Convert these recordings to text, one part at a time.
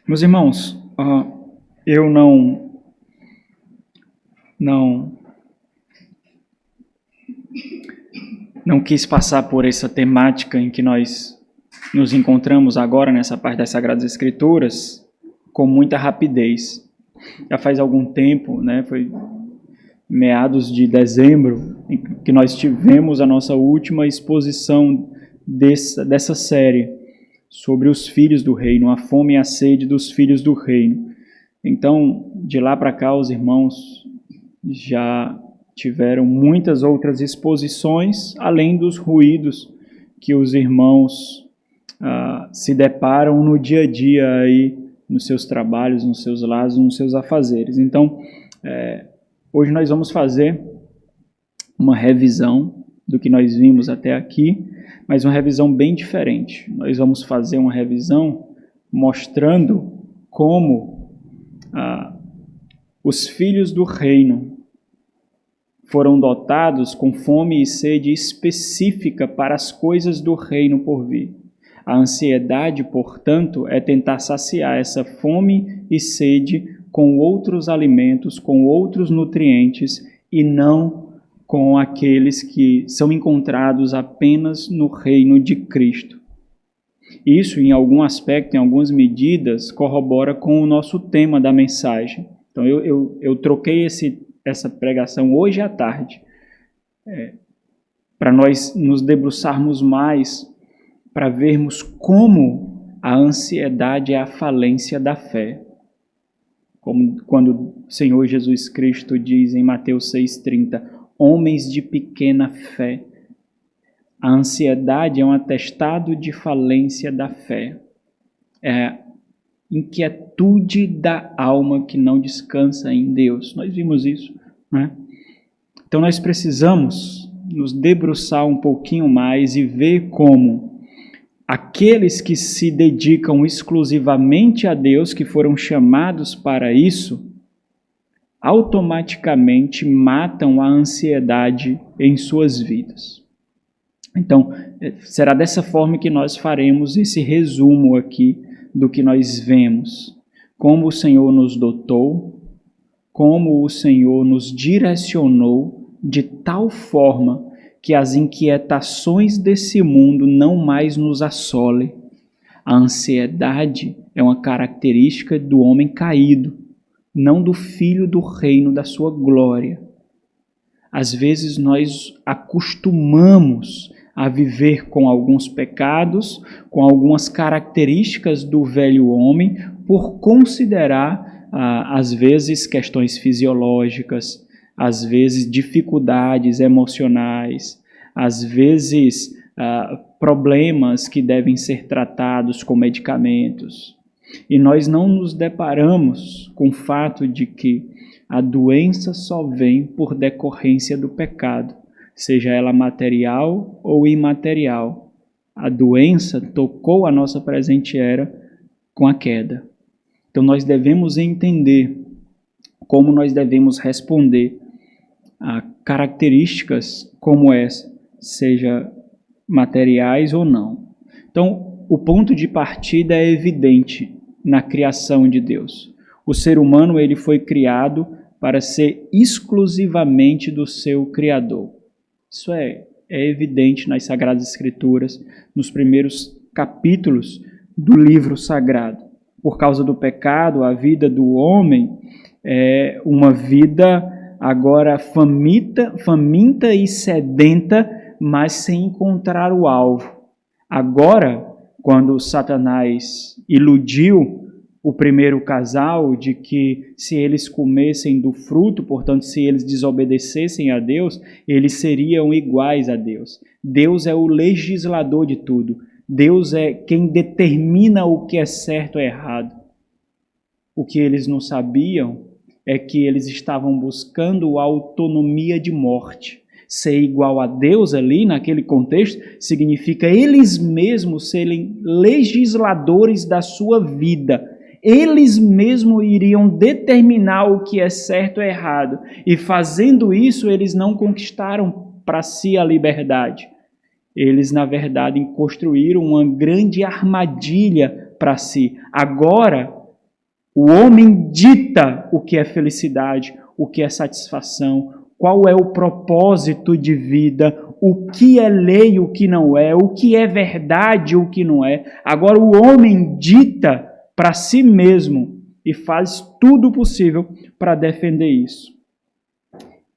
Meus irmãos, eu não quis passar por essa temática em que nós nos encontramos agora, nessa parte das Sagradas Escrituras, com muita rapidez. Já faz algum tempo, foi meados de dezembro, em que nós tivemos a nossa última exposição dessa série sobre os filhos do reino, a fome e a sede dos filhos do reino. Então, de lá para cá, os irmãos já tiveram muitas outras exposições, além dos ruídos que os irmãos se deparam no dia a dia aí, nos seus trabalhos, nos seus lares, nos seus afazeres. Então, hoje nós vamos fazer uma revisão do que nós vimos até aqui, mas uma revisão bem diferente. Nós vamos fazer uma revisão mostrando como os filhos do reino foram dotados com fome e sede específica para as coisas do reino por vir. A ansiedade, portanto, é tentar saciar essa fome e sede com outros alimentos, com outros nutrientes e não com aqueles que são encontrados apenas no reino de Cristo. Isso, em algum aspecto, em algumas medidas, corrobora com o nosso tema da mensagem. Então, eu troquei essa pregação hoje à tarde, para nós nos debruçarmos mais, para vermos como a ansiedade é a falência da fé. Como quando o Senhor Jesus Cristo diz em Mateus 6,30, homens de pequena fé. A ansiedade é um atestado de falência da fé. É inquietude da alma que não descansa em Deus. Nós vimos isso, né? Então nós precisamos nos debruçar um pouquinho mais e ver como aqueles que se dedicam exclusivamente a Deus, que foram chamados para isso, automaticamente matam a ansiedade em suas vidas. Então, será dessa forma que nós faremos esse resumo aqui do que nós vemos. Como o Senhor nos dotou, como o Senhor nos direcionou de tal forma que as inquietações desse mundo não mais nos assolem. A ansiedade é uma característica do homem caído, não do filho do reino da sua glória. Às vezes nós acostumamos a viver com alguns pecados, com algumas características do velho homem, por considerar, às vezes, questões fisiológicas, às vezes, dificuldades emocionais, às vezes, problemas que devem ser tratados com medicamentos. E nós não nos deparamos com o fato de que a doença só vem por decorrência do pecado, seja ela material ou imaterial. A doença tocou a nossa presente era com a queda. Então nós devemos entender como nós devemos responder a características como essa, seja materiais ou não. Então, o ponto de partida é evidente na criação de Deus. O ser humano ele foi criado para ser exclusivamente do seu Criador. Isso é evidente nas Sagradas Escrituras, nos primeiros capítulos do livro sagrado. Por causa do pecado, a vida do homem é uma vida agora faminta e sedenta, mas sem encontrar o alvo. Agora, quando Satanás iludiu o primeiro casal de que se eles comessem do fruto, portanto, se eles desobedecessem a Deus, eles seriam iguais a Deus. Deus é o legislador de tudo. Deus é quem determina o que é certo ou errado. O que eles não sabiam é que eles estavam buscando a autonomia de morte. Ser igual a Deus ali, naquele contexto, significa eles mesmos serem legisladores da sua vida. Eles mesmos iriam determinar o que é certo ou errado. E fazendo isso, eles não conquistaram para si a liberdade. Eles, na verdade, construíram uma grande armadilha para si. Agora, O homem dita o que é felicidade, o que é satisfação, qual é o propósito de vida, o que é lei, o que não é, o que é verdade, o que não é. Agora o homem dita para si mesmo e faz tudo possível para defender isso.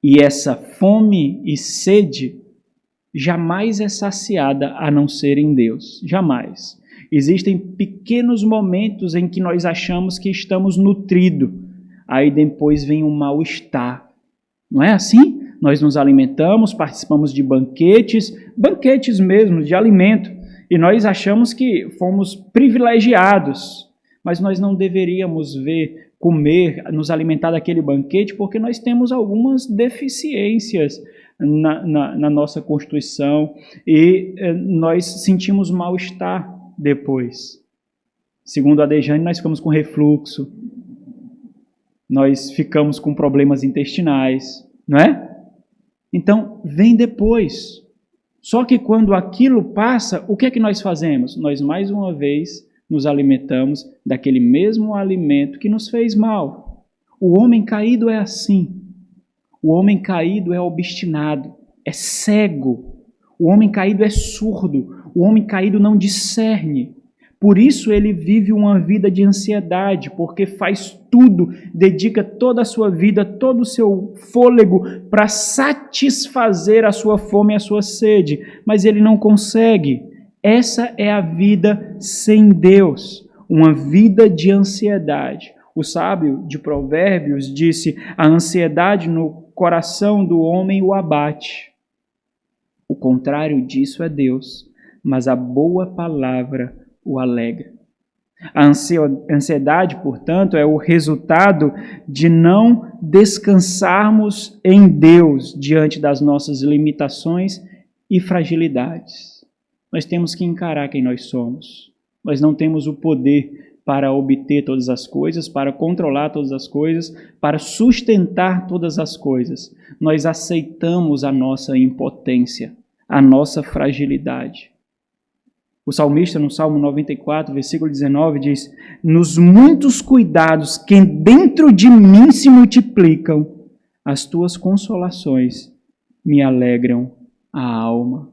E essa fome e sede jamais é saciada a não ser em Deus. Jamais. Existem pequenos momentos em que nós achamos que estamos nutridos. Aí depois vem um mal-estar. Não é assim? Nós nos alimentamos, participamos de banquetes mesmo, de alimento. E nós achamos que fomos privilegiados. Mas nós não deveríamos comer, nos alimentar daquele banquete, porque nós temos algumas deficiências na nossa constituição e nós sentimos mal-estar depois. Segundo a Dejane, nós ficamos com refluxo, nós ficamos com problemas intestinais, não é? Então, vem depois. Só que quando aquilo passa, o que é que nós fazemos? Nós, mais uma vez, nos alimentamos daquele mesmo alimento que nos fez mal. O homem caído é assim. O homem caído é obstinado, é cego. O homem caído é surdo. O homem caído não discerne. Por isso ele vive uma vida de ansiedade, porque faz tudo, dedica toda a sua vida, todo o seu fôlego para satisfazer a sua fome e a sua sede, mas ele não consegue. Essa é a vida sem Deus, uma vida de ansiedade. O sábio de Provérbios disse: a ansiedade no coração do homem o abate. O contrário disso é Deus, mas a boa palavra o alegra. A ansiedade, portanto, é o resultado de não descansarmos em Deus diante das nossas limitações e fragilidades. Nós temos que encarar quem nós somos. Nós não temos o poder para obter todas as coisas, para controlar todas as coisas, para sustentar todas as coisas. Nós aceitamos a nossa impotência, a nossa fragilidade. O salmista, no Salmo 94, versículo 19, diz: nos muitos cuidados que dentro de mim se multiplicam, as tuas consolações me alegram a alma.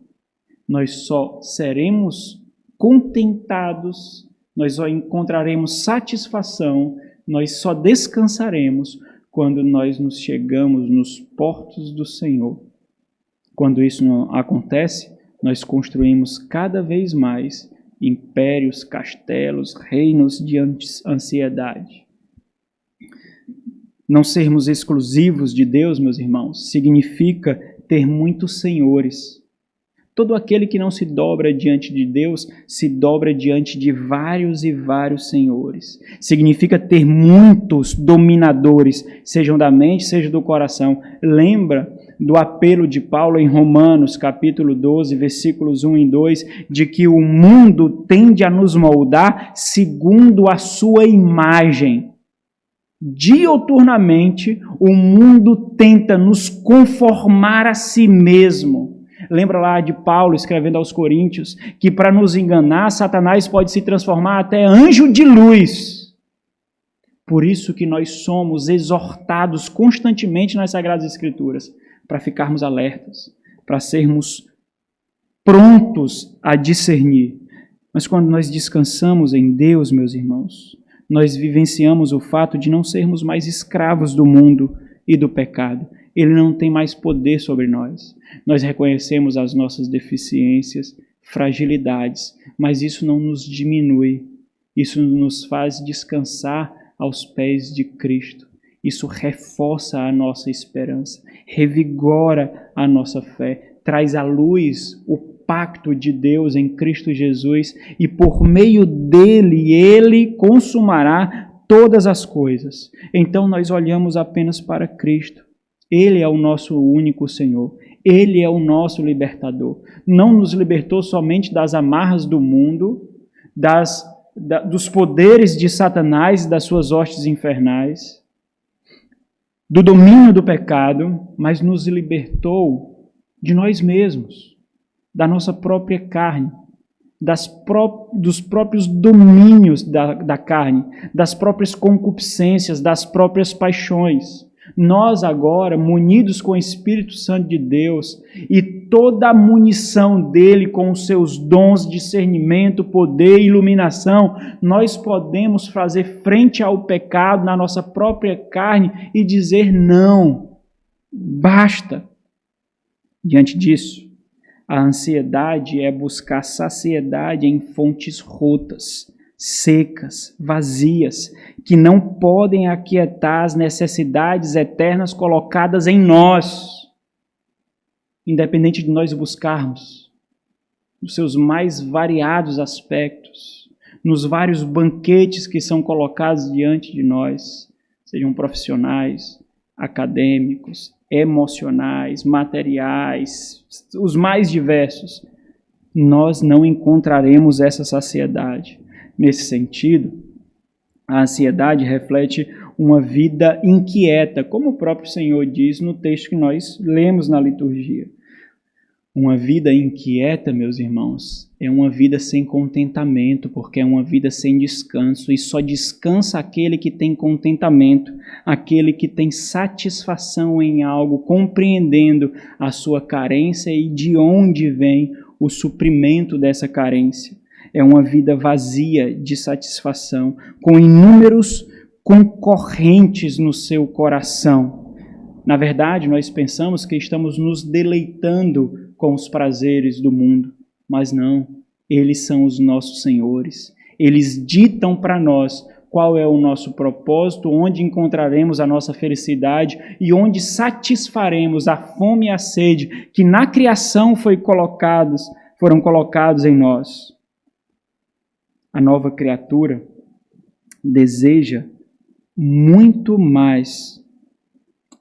Nós só seremos contentados, nós só encontraremos satisfação, nós só descansaremos quando nós nos chegamos nos portos do Senhor. Quando isso não acontece, nós construímos cada vez mais impérios, castelos, reinos de ansiedade. Não sermos exclusivos de Deus, meus irmãos, significa ter muitos senhores. Todo aquele que não se dobra diante de Deus, se dobra diante de vários e vários senhores. Significa ter muitos dominadores, sejam da mente, seja do coração. Lembra do apelo de Paulo em Romanos, capítulo 12, versículos 1 e 2, de que o mundo tende a nos moldar segundo a sua imagem. Dioturnamente, o mundo tenta nos conformar a si mesmo. Lembra lá de Paulo escrevendo aos Coríntios que para nos enganar, Satanás pode se transformar até anjo de luz. Por isso que nós somos exortados constantemente nas Sagradas Escrituras para ficarmos alertas, para sermos prontos a discernir. Mas quando nós descansamos em Deus, meus irmãos, nós vivenciamos o fato de não sermos mais escravos do mundo e do pecado. Ele não tem mais poder sobre nós. Nós reconhecemos as nossas deficiências, fragilidades, mas isso não nos diminui. Isso nos faz descansar aos pés de Cristo. Isso reforça a nossa esperança, revigora a nossa fé, traz à luz o pacto de Deus em Cristo Jesus e por meio dele, ele consumará todas as coisas. Então nós olhamos apenas para Cristo. Ele é o nosso único Senhor. Ele é o nosso libertador. Não nos libertou somente das amarras do mundo, dos poderes de Satanás e das suas hostes infernais, do domínio do pecado, mas nos libertou de nós mesmos, da nossa própria carne, dos próprios domínios da carne, das próprias concupiscências, das próprias paixões. Nós agora, munidos com o Espírito Santo de Deus e toda a munição dele com os seus dons, discernimento, poder e iluminação, nós podemos fazer frente ao pecado na nossa própria carne e dizer não, basta. Diante disso, a ansiedade é buscar saciedade em fontes rotas, secas, vazias, que não podem aquietar as necessidades eternas colocadas em nós, independente de nós buscarmos, nos seus mais variados aspectos, nos vários banquetes que são colocados diante de nós, sejam profissionais, acadêmicos, emocionais, materiais, os mais diversos, nós não encontraremos essa saciedade. Nesse sentido, a ansiedade reflete uma vida inquieta, como o próprio Senhor diz no texto que nós lemos na liturgia. Uma vida inquieta, meus irmãos, é uma vida sem contentamento, porque é uma vida sem descanso, e só descansa aquele que tem contentamento, aquele que tem satisfação em algo, compreendendo a sua carência e de onde vem o suprimento dessa carência. É uma vida vazia de satisfação, com inúmeros concorrentes no seu coração. Na verdade, nós pensamos que estamos nos deleitando com os prazeres do mundo, mas não, eles são os nossos senhores. Eles ditam para nós qual é o nosso propósito, onde encontraremos a nossa felicidade e onde satisfaremos a fome e a sede que na criação foram colocados em nós. A nova criatura deseja muito mais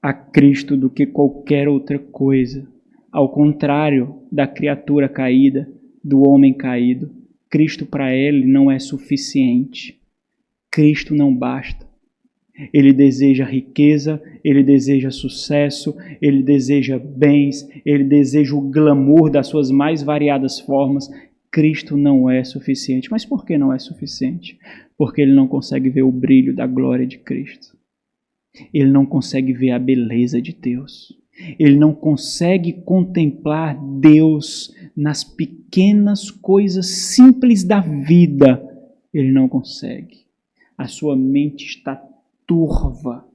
a Cristo do que qualquer outra coisa. Ao contrário da criatura caída, do homem caído, Cristo para ele não é suficiente. Cristo não basta. Ele deseja riqueza, ele deseja sucesso, ele deseja bens, ele deseja o glamour das suas mais variadas formas. Cristo não é suficiente. Mas por que não é suficiente? Porque ele não consegue ver o brilho da glória de Cristo. Ele não consegue ver a beleza de Deus. Ele não consegue contemplar Deus nas pequenas coisas simples da vida. Ele não consegue. A sua mente está turva.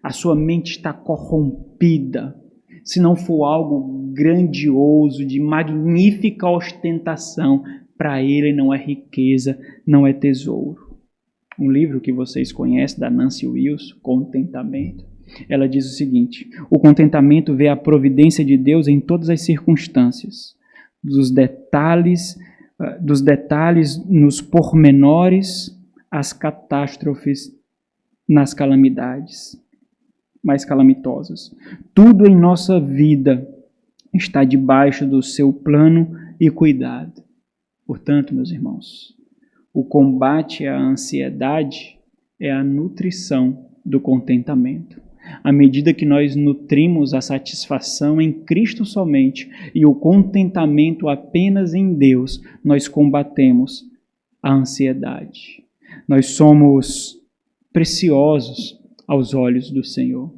A sua mente está corrompida. Se não for algo grandioso, de magnífica ostentação, para ele não é riqueza, não é tesouro. Um livro que vocês conhecem, da Nancy Wilson, Contentamento. Ela diz o seguinte: o contentamento vê a providência de Deus em todas as circunstâncias, dos detalhes nos pormenores, as catástrofes nas calamidades mais calamitosas. Tudo em nossa vida está debaixo do seu plano e cuidado. Portanto, meus irmãos, o combate à ansiedade é a nutrição do contentamento. À medida que nós nutrimos a satisfação em Cristo somente e o contentamento apenas em Deus, nós combatemos a ansiedade. Nós somos preciosos aos olhos do Senhor.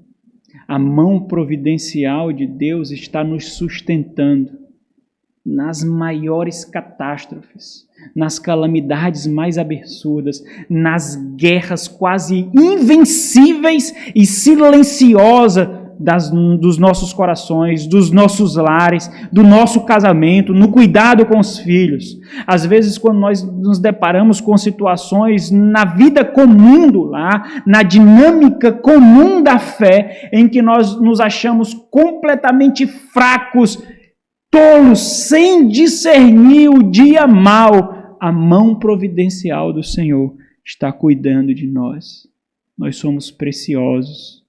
A mão providencial de Deus está nos sustentando nas maiores catástrofes, nas calamidades mais absurdas, nas guerras quase invencíveis e silenciosas dos nossos corações, dos nossos lares, do nosso casamento, no cuidado com os filhos. Às vezes, quando nós nos deparamos com situações na vida comum do lar, na dinâmica comum da fé, em que nós nos achamos completamente fracos, tolos, sem discernir o dia mau, a mão providencial do Senhor está cuidando de nós. Nós somos preciosos.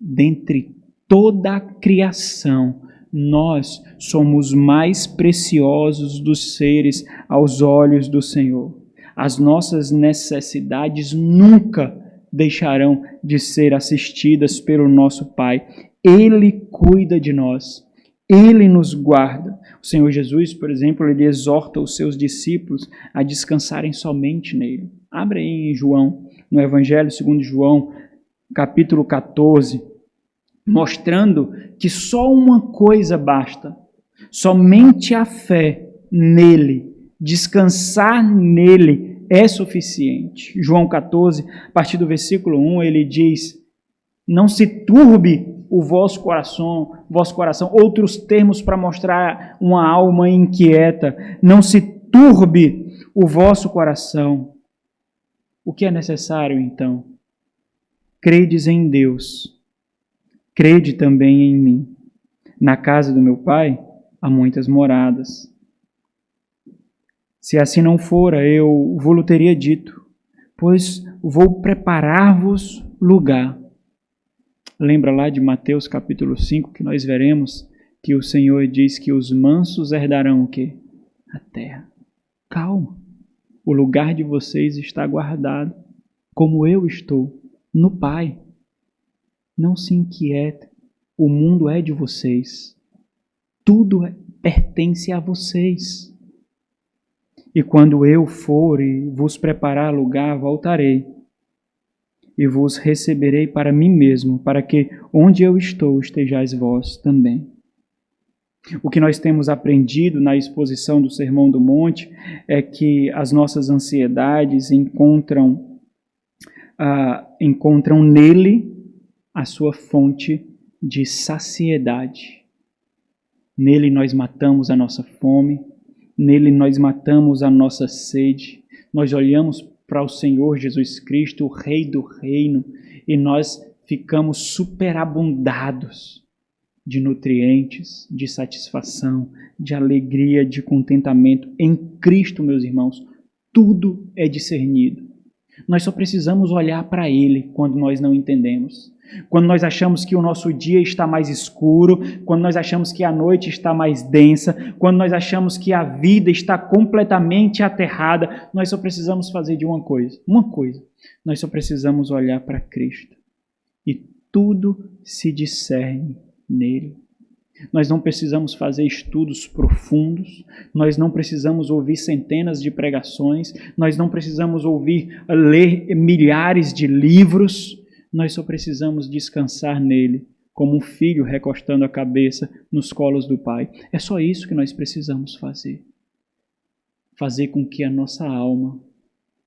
Dentre toda a criação, nós somos mais preciosos dos seres aos olhos do Senhor. As nossas necessidades nunca deixarão de ser assistidas pelo nosso Pai. Ele cuida de nós. Ele nos guarda. O Senhor Jesus, por exemplo, ele exorta os seus discípulos a descansarem somente nele. Abre aí em João, no Evangelho segundo João, capítulo 14, mostrando que só uma coisa basta, somente a fé nele, descansar nele é suficiente. João 14, a partir do versículo 1, ele diz: não se turbe o vosso coração, outros termos para mostrar uma alma inquieta, não se turbe o vosso coração. O que é necessário então? Credes em Deus, crede também em mim. Na casa do meu Pai há muitas moradas. Se assim não fora, eu vou-lo teria dito, pois vou preparar-vos lugar. Lembra lá de Mateus capítulo 5, que nós veremos que o Senhor diz que os mansos herdarão o quê? A terra. Calma, o lugar de vocês está guardado, como eu estou, no Pai. Não se inquietem, o mundo é de vocês. Tudo pertence a vocês. E quando eu for e vos preparar lugar, voltarei e vos receberei para mim mesmo, para que onde eu estou estejais vós também. O que nós temos aprendido na exposição do Sermão do Monte é que as nossas ansiedades encontram nele a sua fonte de saciedade. Nele nós matamos a nossa fome, nele nós matamos a nossa sede, nós olhamos para o Senhor Jesus Cristo, o Rei do Reino, e nós ficamos superabundados de nutrientes, de satisfação, de alegria, de contentamento. Em Cristo, meus irmãos, tudo é discernido. Nós só precisamos olhar para Ele quando nós não entendemos. Quando nós achamos que o nosso dia está mais escuro, quando nós achamos que a noite está mais densa, quando nós achamos que a vida está completamente aterrada, nós só precisamos fazer de uma coisa. Nós só precisamos olhar para Cristo. E tudo se discerne nele. Nós não precisamos fazer estudos profundos, nós não precisamos ouvir centenas de pregações, nós não precisamos ler milhares de livros, nós só precisamos descansar nele, como um filho recostando a cabeça nos colos do pai. É só isso que nós precisamos fazer. Fazer com que a nossa alma,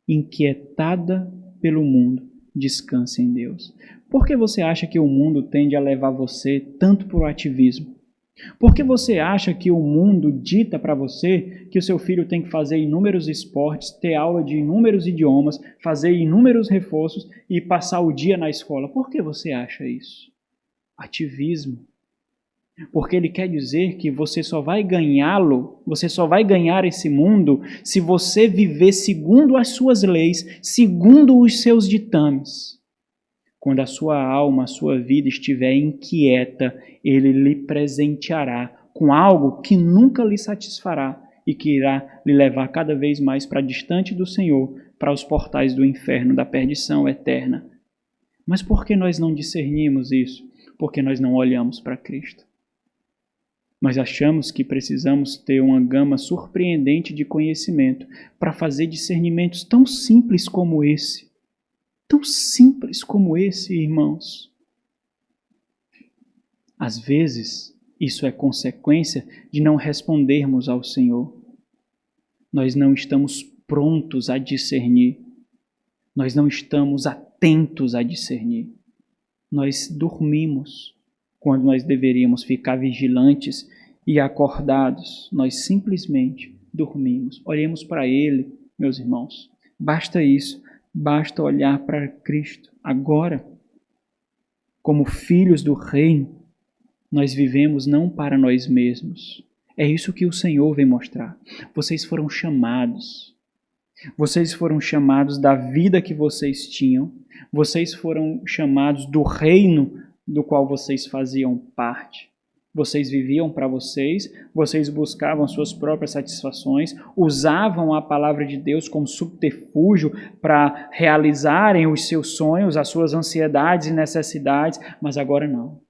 inquietada pelo mundo, descanse em Deus. Por que você acha que o mundo tende a levar você tanto para o ativismo? Por que você acha que o mundo dita para você que o seu filho tem que fazer inúmeros esportes, ter aula de inúmeros idiomas, fazer inúmeros reforços e passar o dia na escola? Por que você acha isso? Ativismo. Porque ele quer dizer que você só vai ganhá-lo, você só vai ganhar esse mundo se você viver segundo as suas leis, segundo os seus ditames. Quando a sua alma, a sua vida estiver inquieta, ele lhe presenteará com algo que nunca lhe satisfará e que irá lhe levar cada vez mais para distante do Senhor, para os portais do inferno, da perdição eterna. Mas por que nós não discernimos isso? Porque nós não olhamos para Cristo. Nós achamos que precisamos ter uma gama surpreendente de conhecimento para fazer discernimentos tão simples como esse. Tão simples como esse, irmãos. Às vezes, isso é consequência de não respondermos ao Senhor. Nós não estamos prontos a discernir. Nós não estamos atentos a discernir. Nós dormimos quando nós deveríamos ficar vigilantes e acordados. Nós simplesmente dormimos. Olhemos para Ele, meus irmãos. Basta isso. Basta olhar para Cristo. Agora, como filhos do reino, nós vivemos não para nós mesmos. É isso que o Senhor vem mostrar. Vocês foram chamados. Vocês foram chamados da vida que vocês tinham. Vocês foram chamados do reino do qual vocês faziam parte. Vocês viviam para vocês buscavam suas próprias satisfações, usavam a palavra de Deus como subterfúgio para realizarem os seus sonhos, as suas ansiedades e necessidades, mas agora não.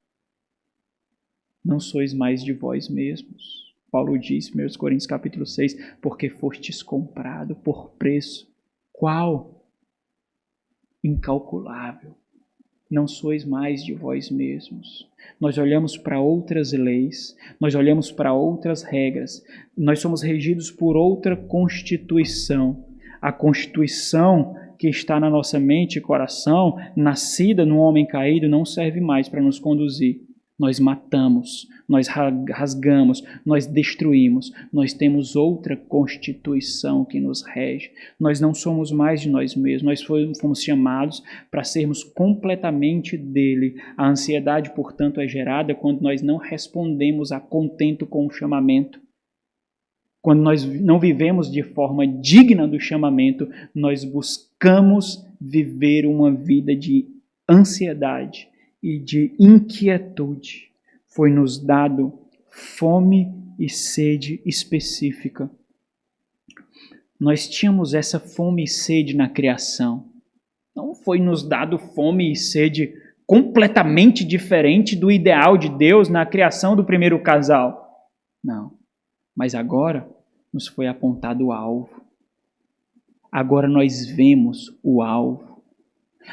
Não sois mais de vós mesmos. Paulo diz, 1 Coríntios capítulo 6, porque fostes comprado por preço. Qual? Incalculável. Não sois mais de vós mesmos. Nós olhamos para outras leis, nós olhamos para outras regras, nós somos regidos por outra constituição. A constituição que está na nossa mente e coração, nascida no homem caído, não serve mais para nos conduzir. Nós matamos, nós rasgamos, nós destruímos, nós temos outra constituição que nos rege. Nós não somos mais de nós mesmos, nós fomos chamados para sermos completamente dele. A ansiedade, portanto, é gerada quando nós não respondemos a contento com o chamamento. Quando nós não vivemos de forma digna do chamamento, nós buscamos viver uma vida de ansiedade e de inquietude. Foi-nos dado fome e sede específica. Nós tínhamos essa fome e sede na criação. Não foi nos dado fome e sede completamente diferente do ideal de Deus na criação do primeiro casal. Não. Mas agora nos foi apontado o alvo. Agora nós vemos o alvo.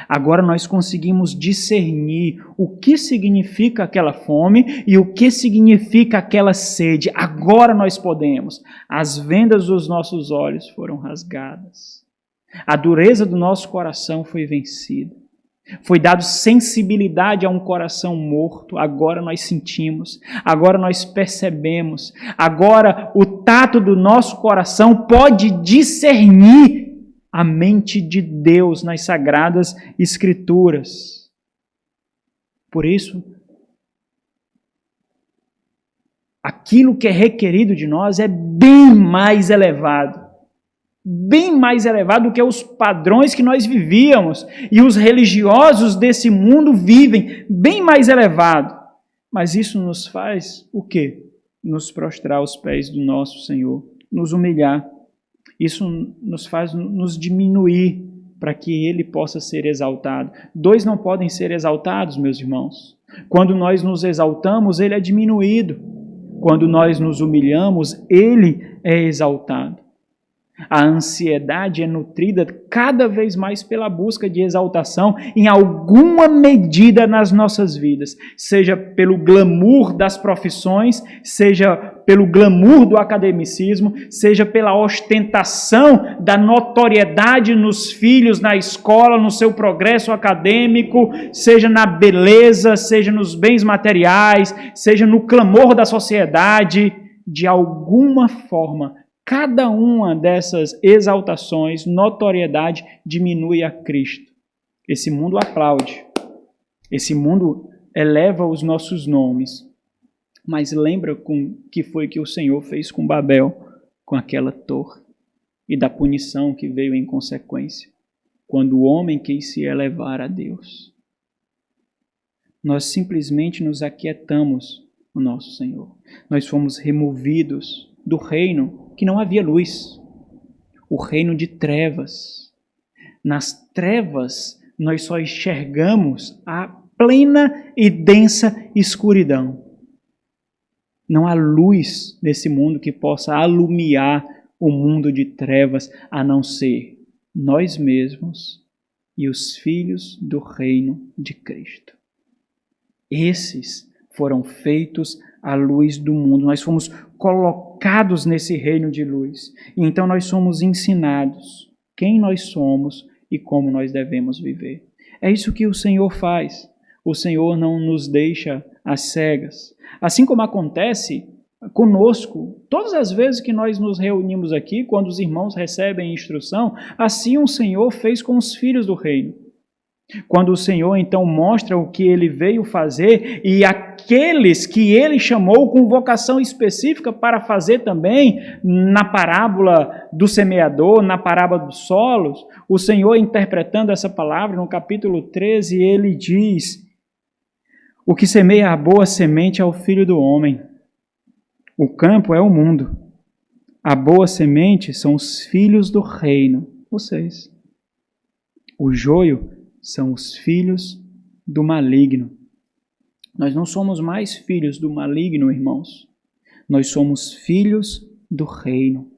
Agora nós conseguimos discernir o que significa aquela fome e o que significa aquela sede. Agora nós podemos. As vendas dos nossos olhos foram rasgadas. A dureza do nosso coração foi vencida. Foi dado sensibilidade a um coração morto. Agora nós sentimos. Agora nós percebemos. Agora o tato do nosso coração pode discernir a mente de Deus nas Sagradas Escrituras. Por isso, aquilo que é requerido de nós é bem mais elevado. Bem mais elevado do que os padrões que nós vivíamos e os religiosos desse mundo vivem. Bem mais elevado. Mas isso nos faz o quê? Nos prostrar aos pés do nosso Senhor. Nos humilhar. Isso nos faz nos diminuir para que Ele possa ser exaltado. Dois não podem ser exaltados, meus irmãos. Quando nós nos exaltamos, Ele é diminuído. Quando nós nos humilhamos, Ele é exaltado. A ansiedade é nutrida cada vez mais pela busca de exaltação em alguma medida nas nossas vidas, seja pelo glamour das profissões, seja pelo glamour do academicismo, seja pela ostentação da notoriedade nos filhos, na escola, no seu progresso acadêmico, seja na beleza, seja nos bens materiais, seja no clamor da sociedade. De alguma forma, cada uma dessas exaltações, notoriedade, diminui a Cristo. Esse mundo aplaude. Esse mundo eleva os nossos nomes. Mas lembra com que foi que o Senhor fez com Babel, com aquela torre, e da punição que veio em consequência, quando o homem quis se elevar a Deus. Nós simplesmente nos aquietamos no nosso Senhor. Nós fomos removidos do reino que não havia luz, o reino de trevas. Nas trevas, nós só enxergamos a plena e densa escuridão. Não há luz nesse mundo que possa alumiar o mundo de trevas, a não ser nós mesmos e os filhos do reino de Cristo. Esses foram feitos à luz do mundo. Nós fomos colocados nesse reino de luz. E então nós somos ensinados quem nós somos e como nós devemos viver. É isso que o Senhor faz. O Senhor não nos deixa às cegas. Assim como acontece conosco, todas as vezes que nós nos reunimos aqui, quando os irmãos recebem instrução, assim o Senhor fez com os filhos do reino. Quando o Senhor então mostra o que Ele veio fazer e aqueles que Ele chamou com vocação específica para fazer também, na parábola do semeador, na parábola dos solos, o Senhor interpretando essa palavra no capítulo 13, Ele diz: o que semeia a boa semente é o Filho do Homem. O campo é o mundo. A boa semente são os filhos do reino, vocês. O joio são os filhos do maligno. Nós não somos mais filhos do maligno, irmãos. Nós somos filhos do reino.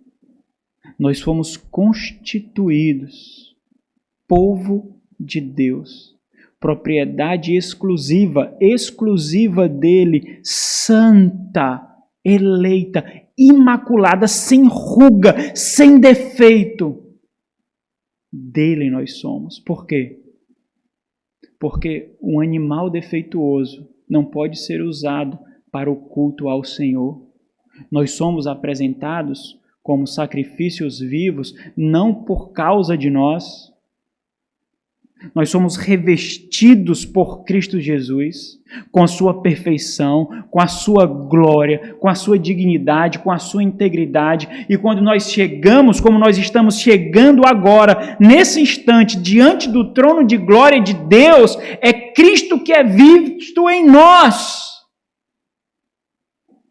Nós fomos constituídos povo de Deus, propriedade exclusiva dele, santa, eleita, imaculada, sem ruga, sem defeito. Dele nós somos. Por quê? Porque um animal defeituoso não pode ser usado para o culto ao Senhor. Nós somos apresentados como sacrifícios vivos, não por causa de nós. Nós somos revestidos por Cristo Jesus, com a sua perfeição, com a sua glória, com a sua dignidade, com a sua integridade. E quando nós chegamos, como nós estamos chegando agora, nesse instante, diante do trono de glória de Deus, é Cristo que é visto em nós.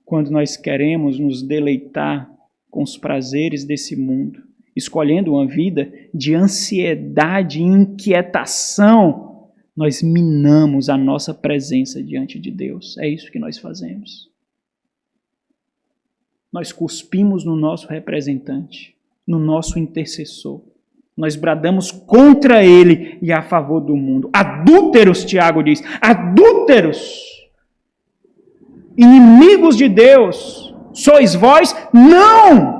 Quando nós queremos nos deleitar com os prazeres desse mundo, escolhendo uma vida de ansiedade e inquietação, nós minamos a nossa presença diante de Deus. É isso que nós fazemos. Nós cuspimos no nosso representante, no nosso intercessor. Nós bradamos contra ele e a favor do mundo. Adúlteros, Tiago diz, adúlteros, inimigos de Deus, sois vós? Não!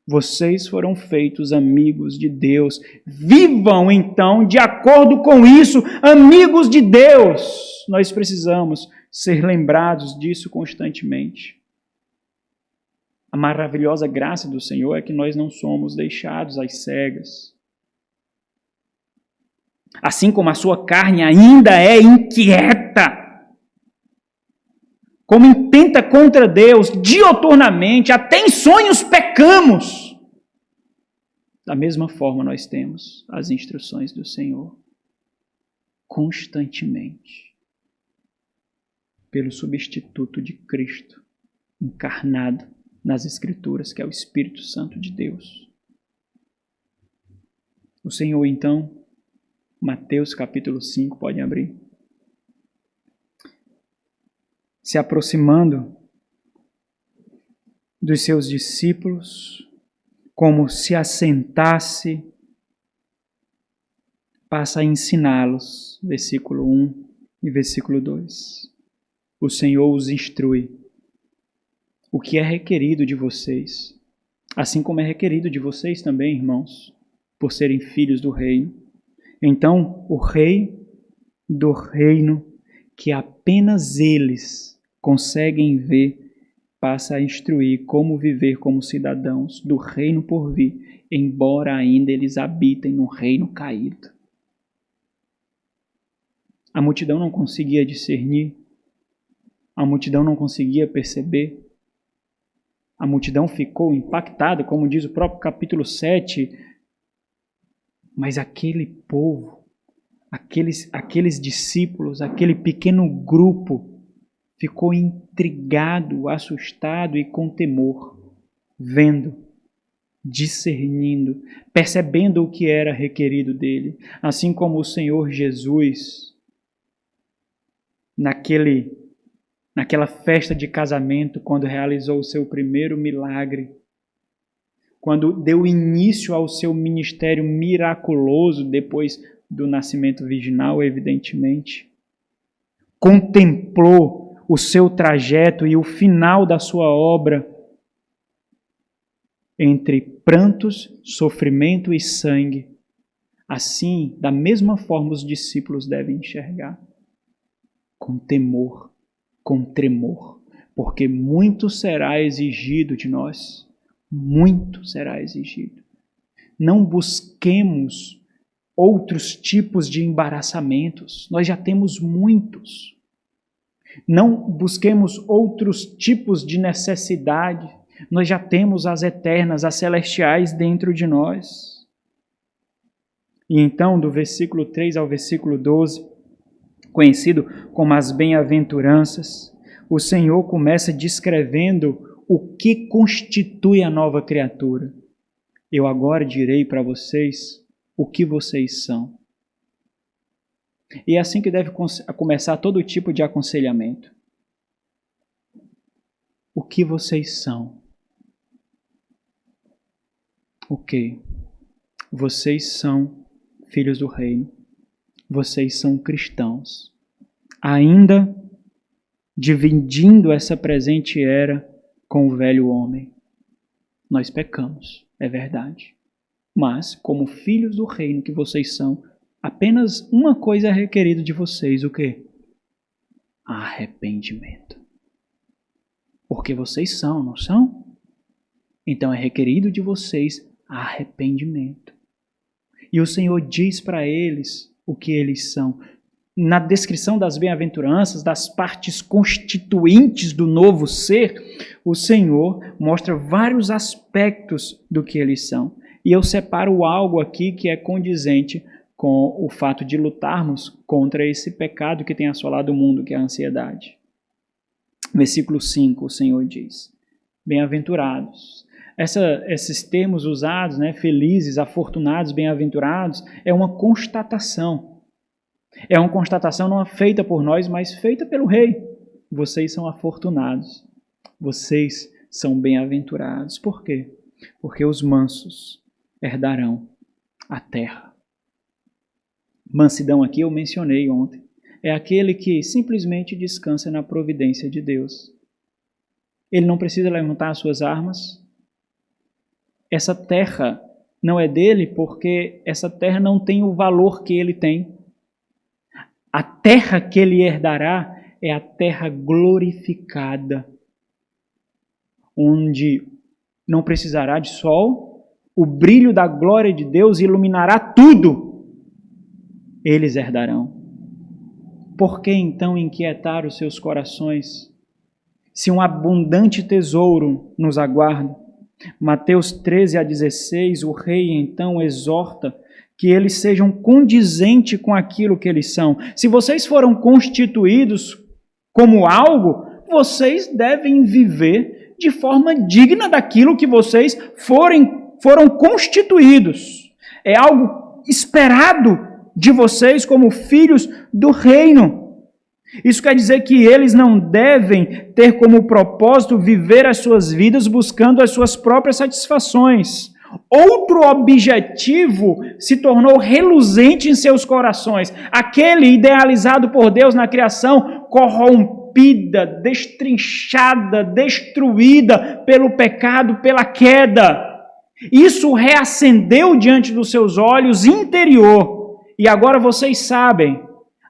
Vocês foram feitos amigos de Deus. Vivam, então, de acordo com isso, amigos de Deus. Nós precisamos ser lembrados disso constantemente. A maravilhosa graça do Senhor é que nós não somos deixados às cegas. Assim como a sua carne ainda é inquieta, como intenta contra Deus, dioturnamente, até em sonhos pecamos. Da mesma forma nós temos as instruções do Senhor, constantemente, pelo substituto de Cristo, encarnado nas Escrituras, que é o Espírito Santo de Deus. O Senhor, então, Mateus capítulo 5, pode abrir. Se aproximando dos seus discípulos, como se assentasse, passa a ensiná-los, versículo 1 e versículo 2. O Senhor os instrui o que é requerido de vocês, assim como é requerido de vocês também, irmãos, por serem filhos do reino. Então, o rei do reino, que apenas eles conseguem ver, passa a instruir como viver como cidadãos do reino por vir, embora ainda eles habitem no reino caído. A multidão não conseguia discernir, a multidão não conseguia perceber, a multidão ficou impactada, como diz o próprio capítulo 7, mas aquele povo, aqueles discípulos, aquele pequeno grupo, ficou intrigado, assustado e com temor, vendo, discernindo, percebendo o que era requerido dele. Assim como o Senhor Jesus, naquela festa de casamento, quando realizou o seu primeiro milagre, quando deu início ao seu ministério miraculoso, depois do nascimento virginal, evidentemente, contemplou o seu trajeto e o final da sua obra entre prantos, sofrimento e sangue. Assim, da mesma forma, os discípulos devem enxergar, com temor, com tremor, porque muito será exigido de nós, muito será exigido. Não busquemos outros tipos de embaraçamentos, nós já temos muitos. Não busquemos outros tipos de necessidade, nós já temos as eternas, as celestiais dentro de nós. E então, do versículo 3 ao versículo 12, conhecido como as bem-aventuranças, o Senhor começa descrevendo o que constitui a nova criatura. Eu agora direi para vocês o que vocês são. E é assim que deve começar todo tipo de aconselhamento. o que vocês são. Ok, vocês são filhos do reino, vocês são cristãos, ainda dividindo essa presente era com o velho homem. Nós pecamos, é verdade. Mas, como filhos do reino que vocês são, apenas uma coisa é requerido de vocês, o quê? Arrependimento. Porque vocês são, não são? Então é requerido de vocês arrependimento. E o Senhor diz para eles o que eles são. Na descrição das bem-aventuranças, das partes constituintes do novo ser, o Senhor mostra vários aspectos do que eles são. E eu separo algo aqui que é condizente com o fato de lutarmos contra esse pecado que tem assolado o mundo, que é a ansiedade. Versículo 5, o Senhor diz: bem-aventurados. Esses termos usados, né, felizes, afortunados, bem-aventurados, é uma constatação. É uma constatação não feita por nós, mas feita pelo Rei. Vocês são afortunados. Vocês são bem-aventurados. Por quê? Porque os mansos herdarão a terra. Mansidão aqui eu mencionei ontem. É aquele que simplesmente descansa na providência de Deus. Ele não precisa levantar as suas armas. Essa terra não é dele porque essa terra não tem o valor que ele tem. A terra que ele herdará é a terra glorificada, onde não precisará de sol, o brilho da glória de Deus iluminará tudo. Eles herdarão. Por que então inquietar os seus corações, se um abundante tesouro nos aguarda? Mateus 13-16, o rei então exorta que eles sejam condizentes com aquilo que eles são. Se vocês foram constituídos como algo, vocês devem viver de forma digna daquilo que vocês foram constituídos. É algo esperado de vocês como filhos do reino. Isso quer dizer que eles não devem ter como propósito viver as suas vidas buscando as suas próprias satisfações. Outro objetivo se tornou reluzente em seus corações. Aquele idealizado por Deus na criação, corrompida, destrinchada, destruída pelo pecado, pela queda. Isso reacendeu diante dos seus olhos interior. E agora vocês sabem,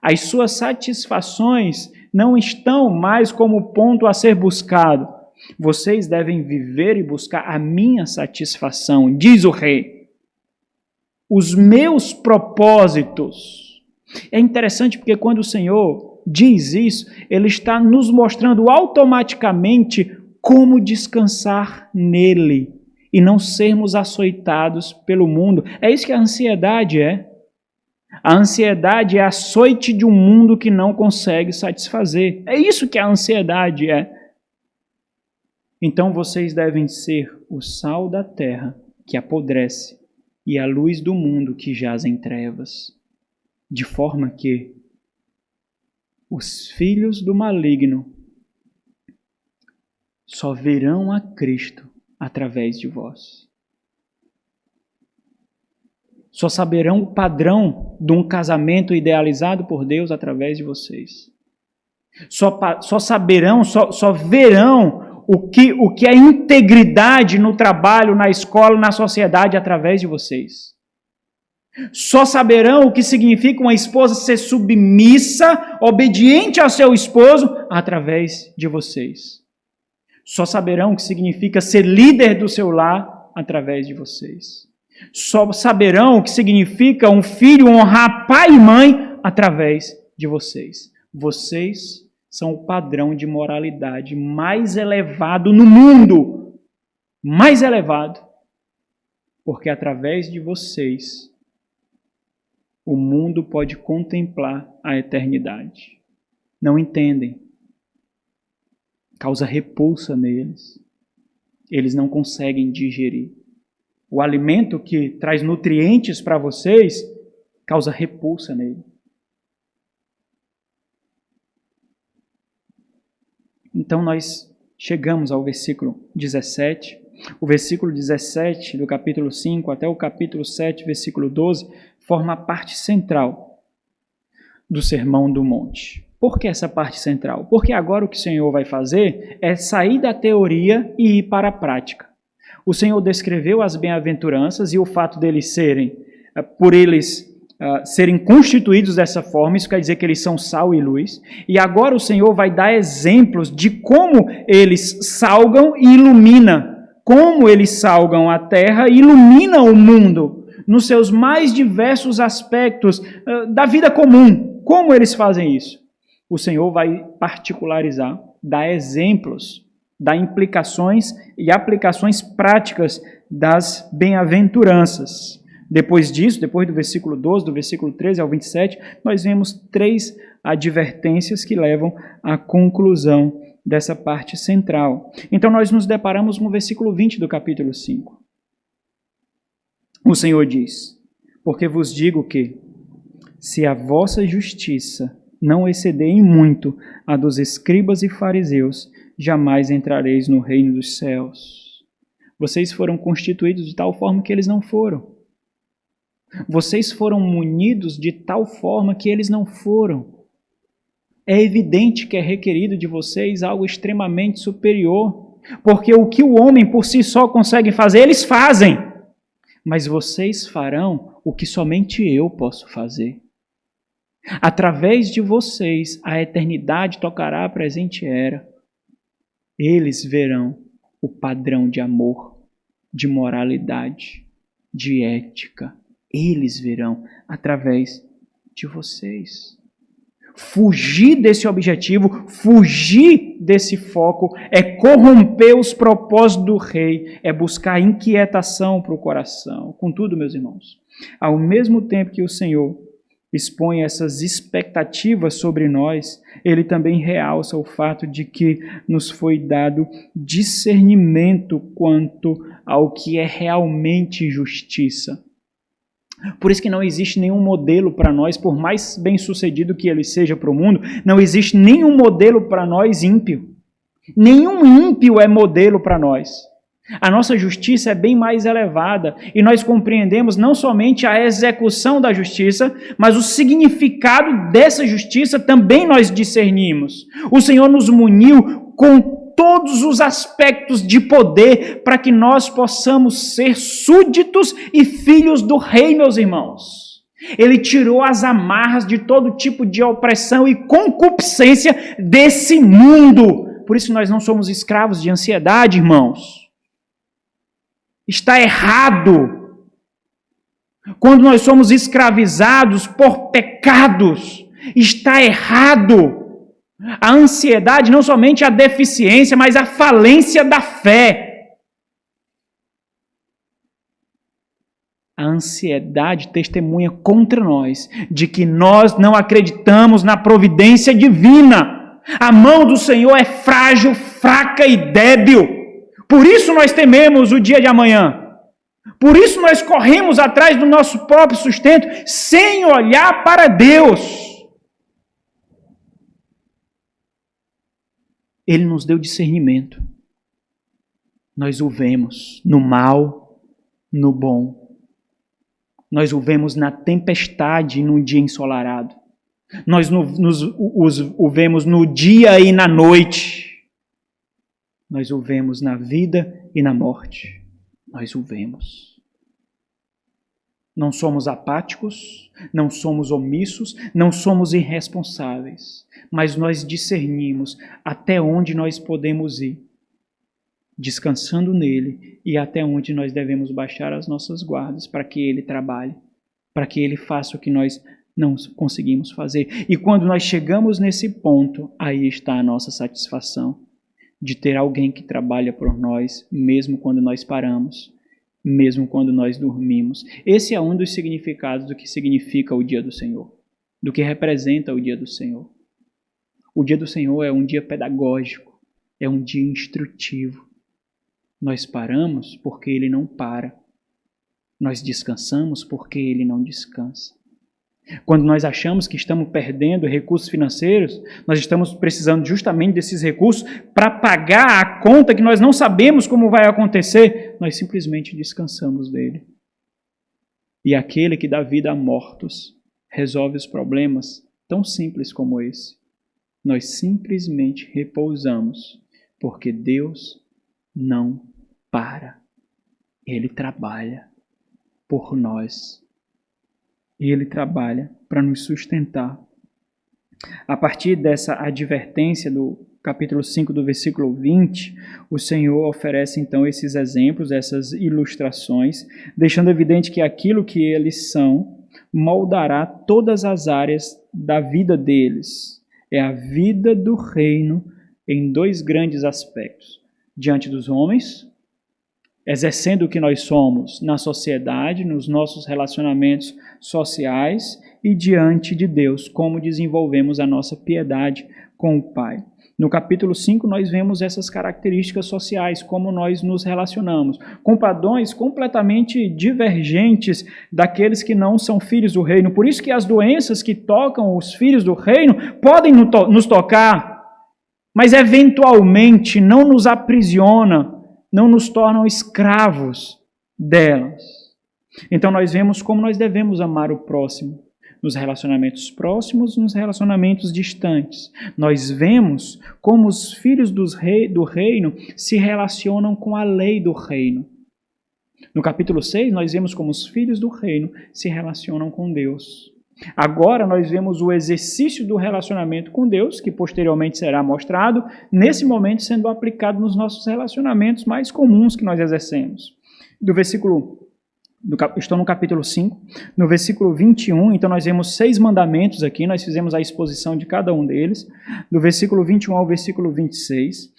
as suas satisfações não estão mais como ponto a ser buscado. Vocês devem viver e buscar a minha satisfação, diz o rei. Os meus propósitos. É interessante porque quando o Senhor diz isso, Ele está nos mostrando automaticamente como descansar nele e não sermos açoitados pelo mundo. É isso que a ansiedade é. A ansiedade é açoite de um mundo que não consegue satisfazer. É isso que a ansiedade é. Então vocês devem ser o sal da terra que apodrece e a luz do mundo que jaz em trevas, de forma que os filhos do maligno só verão a Cristo através de vós. Só saberão o padrão de um casamento idealizado por Deus através de vocês. Só saberão, só verão o que é integridade no trabalho, na escola, na sociedade através de vocês. Só saberão o que significa uma esposa ser submissa, obediente ao seu esposo através de vocês. Só saberão o que significa ser líder do seu lar através de vocês. Só saberão o que significa um filho honrar pai e mãe através de vocês. Vocês são o padrão de moralidade mais elevado no mundo. Mais elevado. Porque através de vocês, o mundo pode contemplar a eternidade. Não entendem. Causa repulsa neles. Eles não conseguem digerir. O alimento que traz nutrientes para vocês causa repulsa nele. Então nós chegamos ao versículo 17. O versículo 17 do capítulo 5 até o capítulo 7, versículo 12, forma a parte central do Sermão do Monte. Por que essa parte central? Porque agora o que o Senhor vai fazer é sair da teoria e ir para a prática. O Senhor descreveu as bem-aventuranças e o fato deles serem, por eles serem constituídos dessa forma, isso quer dizer que eles são sal e luz. E agora o Senhor vai dar exemplos de como eles salgam e iluminam, como eles salgam a terra e iluminam o mundo nos seus mais diversos aspectos da vida comum. Como eles fazem isso? O Senhor vai particularizar, dar exemplos, dar implicações e aplicações práticas das bem-aventuranças. Depois disso, depois do versículo 12, do versículo 13 ao 27, nós vemos 3 advertências que levam à conclusão dessa parte central. Então nós nos deparamos no versículo 20 do capítulo 5. O Senhor diz: porque vos digo que, se a vossa justiça não exceder em muito a dos escribas e fariseus, jamais entrareis no reino dos céus. Vocês foram constituídos de tal forma que eles não foram. Vocês foram munidos de tal forma que eles não foram. É evidente que é requerido de vocês algo extremamente superior, porque o que o homem por si só consegue fazer, eles fazem. Mas vocês farão o que somente eu posso fazer. Através de vocês, a eternidade tocará a presente era. Eles verão o padrão de amor, de moralidade, de ética. Eles verão através de vocês. Fugir desse objetivo, fugir desse foco, é corromper os propósitos do rei, é buscar inquietação para o coração. Contudo, meus irmãos, ao mesmo tempo que o Senhor expõe essas expectativas sobre nós, ele também realça o fato de que nos foi dado discernimento quanto ao que é realmente justiça. Por isso que não existe nenhum modelo para nós, por mais bem-sucedido que ele seja para o mundo, não existe nenhum modelo para nós ímpio. Nenhum ímpio é modelo para nós. A nossa justiça é bem mais elevada e nós compreendemos não somente a execução da justiça, mas o significado dessa justiça também nós discernimos. O Senhor nos muniu com todos os aspectos de poder para que nós possamos ser súditos e filhos do Rei, meus irmãos. Ele tirou as amarras de todo tipo de opressão e concupiscência desse mundo. Por isso nós não somos escravos de ansiedade, irmãos. Está errado. Quando nós somos escravizados por pecados, está errado. A ansiedade, não somente a deficiência, mas a falência da fé. A ansiedade testemunha contra nós de que nós não acreditamos na providência divina. A mão do Senhor é frágil, fraca e débil. Por isso nós tememos o dia de amanhã. Por isso nós corremos atrás do nosso próprio sustento sem olhar para Deus. Ele nos deu discernimento. Nós o vemos no mal, no bom. Nós o vemos na tempestade e no dia ensolarado. Nós o vemos no dia e na noite. Nós o vemos na vida e na morte. Nós o vemos. Não somos apáticos, não somos omissos, não somos irresponsáveis, mas nós discernimos até onde nós podemos ir, descansando nele, e até onde nós devemos baixar as nossas guardas para que ele trabalhe, para que ele faça o que nós não conseguimos fazer. E quando nós chegamos nesse ponto, aí está a nossa satisfação de ter alguém que trabalha por nós, mesmo quando nós paramos, mesmo quando nós dormimos. Esse é um dos significados do que significa o dia do Senhor, do que representa o dia do Senhor. O dia do Senhor é um dia pedagógico, é um dia instrutivo. Nós paramos porque Ele não para. Nós descansamos porque Ele não descansa. Quando nós achamos que estamos perdendo recursos financeiros, nós estamos precisando justamente desses recursos para pagar a conta que nós não sabemos como vai acontecer, nós simplesmente descansamos dele. E aquele que dá vida a mortos resolve os problemas tão simples como esse. Nós simplesmente repousamos, porque Deus não para. Ele trabalha por nós. Ele trabalha para nos sustentar. A partir dessa advertência do capítulo 5, do versículo 20, o Senhor oferece então esses exemplos, essas ilustrações, deixando evidente que aquilo que eles são moldará todas as áreas da vida deles. É a vida do reino em dois grandes aspectos. Diante dos homens, exercendo o que nós somos na sociedade, nos nossos relacionamentos sociais, e diante de Deus, como desenvolvemos a nossa piedade com o Pai. No capítulo 5, nós vemos essas características sociais, como nós nos relacionamos, com padrões completamente divergentes daqueles que não são filhos do reino. Por isso que as doenças que tocam os filhos do reino podem nos tocar, mas eventualmente não nos aprisiona, não nos tornam escravos delas. Então nós vemos como nós devemos amar o próximo, nos relacionamentos próximos, nos relacionamentos distantes. Nós vemos como os filhos do reino se relacionam com a lei do reino. No capítulo 6, nós vemos como os filhos do reino se relacionam com Deus. Agora nós vemos o exercício do relacionamento com Deus, que posteriormente será mostrado, nesse momento sendo aplicado nos nossos relacionamentos mais comuns que nós exercemos. Estou no capítulo 5, no versículo 21, então nós vemos 6 mandamentos aqui, nós fizemos a exposição de cada um deles. Do versículo 21 ao versículo 26,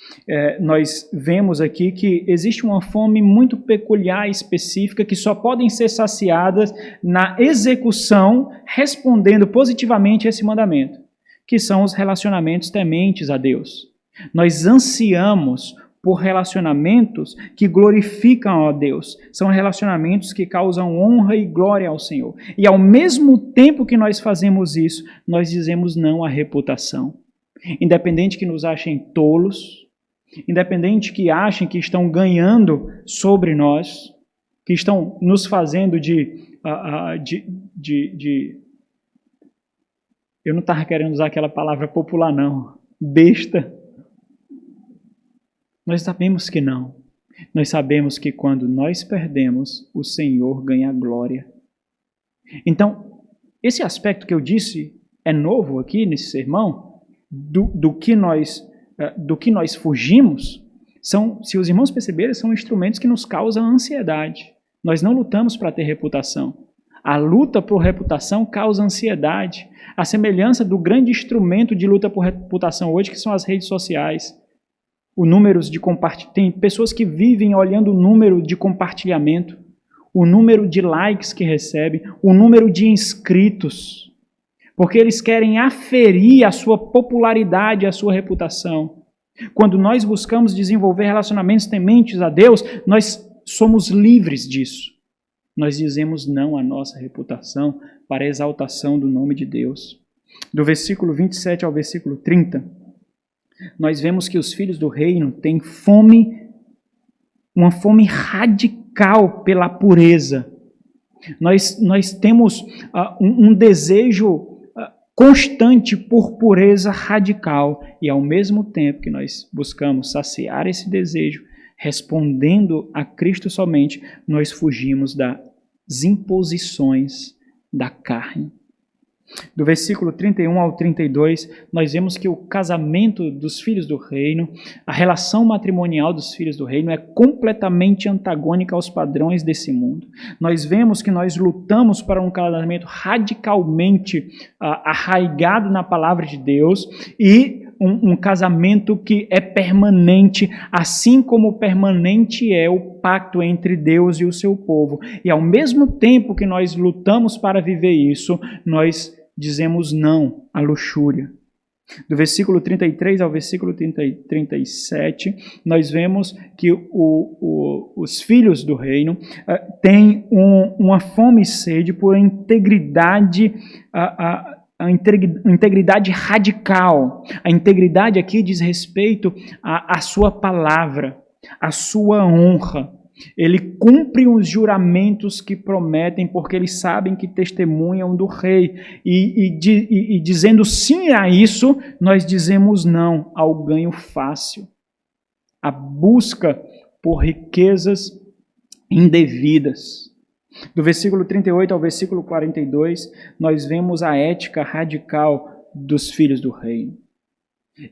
nós vemos aqui que existe uma fome muito peculiar e específica que só podem ser saciadas na execução, respondendo positivamente a esse mandamento, que são os relacionamentos tementes a Deus. Nós ansiamos por relacionamentos que glorificam a Deus. São relacionamentos que causam honra e glória ao Senhor. E ao mesmo tempo que nós fazemos isso, nós dizemos não à reputação. Independente que nos achem tolos, independente que achem que estão ganhando sobre nós, que estão nos fazendo eu não estava querendo usar aquela palavra popular não, besta. Nós sabemos que não. Nós sabemos que quando nós perdemos, o Senhor ganha glória. Então, esse aspecto que eu disse é novo aqui nesse sermão, do que nós fugimos, se os irmãos perceberem, são instrumentos que nos causam ansiedade. Nós não lutamos para ter reputação. A luta por reputação causa ansiedade. A semelhança do grande instrumento de luta por reputação hoje, que são as redes sociais. Tem pessoas que vivem olhando o número de compartilhamento, o número de likes que recebem, o número de inscritos, porque eles querem aferir a sua popularidade, a sua reputação. Quando nós buscamos desenvolver relacionamentos tementes a Deus, nós somos livres disso. Nós dizemos não à nossa reputação para a exaltação do nome de Deus. Do versículo 27 ao versículo 30, nós vemos que os filhos do reino têm uma fome radical pela pureza. Nós temos um desejo constante por pureza radical, e ao mesmo tempo que nós buscamos saciar esse desejo, respondendo a Cristo somente, nós fugimos das imposições da carne. Do versículo 31 ao 32, nós vemos que o casamento dos filhos do reino, a relação matrimonial dos filhos do reino é completamente antagônica aos padrões desse mundo. Nós vemos que nós lutamos para um casamento radicalmente arraigado na palavra de Deus e um casamento que é permanente, assim como permanente é o pacto entre Deus e o seu povo. E ao mesmo tempo que nós lutamos para viver isso, nós dizemos não à luxúria. Do versículo 33 ao versículo 37, nós vemos que os filhos do reino têm uma fome e sede por integridade, a integridade radical. A integridade aqui diz respeito à sua palavra, à sua honra. Ele cumpre os juramentos que prometem, porque eles sabem que testemunham do rei. E dizendo sim a isso, nós dizemos não ao ganho fácil, à busca por riquezas indevidas. Do versículo 38 ao versículo 42, nós vemos a ética radical dos filhos do reino.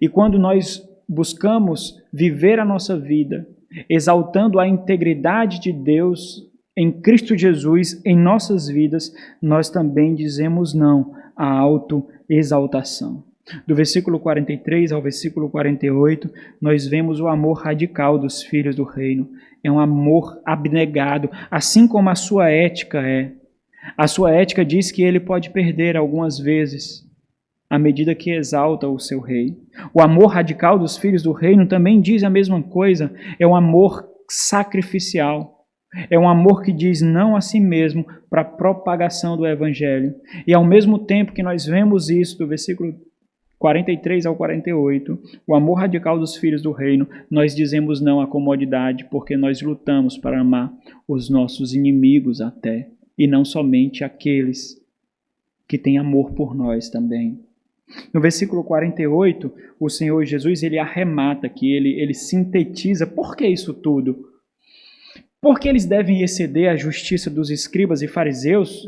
E quando nós buscamos viver a nossa vida exaltando a integridade de Deus em Cristo Jesus em nossas vidas, nós também dizemos não à autoexaltação. Do versículo 43 ao versículo 48, nós vemos o amor radical dos filhos do reino. É um amor abnegado, assim como a sua ética é. A sua ética diz que ele pode perder algumas vezes, à medida que exalta o seu rei. O amor radical dos filhos do reino também diz a mesma coisa. É um amor sacrificial. É um amor que diz não a si mesmo para a propagação do evangelho. E ao mesmo tempo que nós vemos isso, do versículo 43 ao 48, o amor radical dos filhos do reino, nós dizemos não à comodidade, porque nós lutamos para amar os nossos inimigos até, e não somente aqueles que têm amor por nós também. No versículo 48, o Senhor Jesus, ele arremata aqui, ele sintetiza. Por que isso tudo? Porque eles devem exceder a justiça dos escribas e fariseus,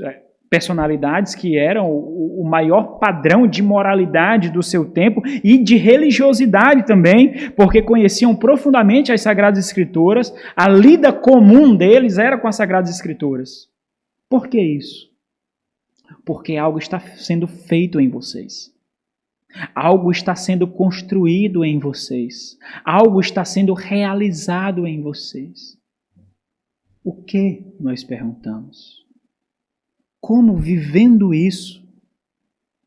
personalidades que eram o maior padrão de moralidade do seu tempo e de religiosidade também, porque conheciam profundamente as Sagradas Escrituras, a lida comum deles era com as Sagradas Escrituras. Por que isso? Porque algo está sendo feito em vocês. Algo está sendo construído em vocês. Algo está sendo realizado em vocês. O que, nós perguntamos? Como vivendo isso,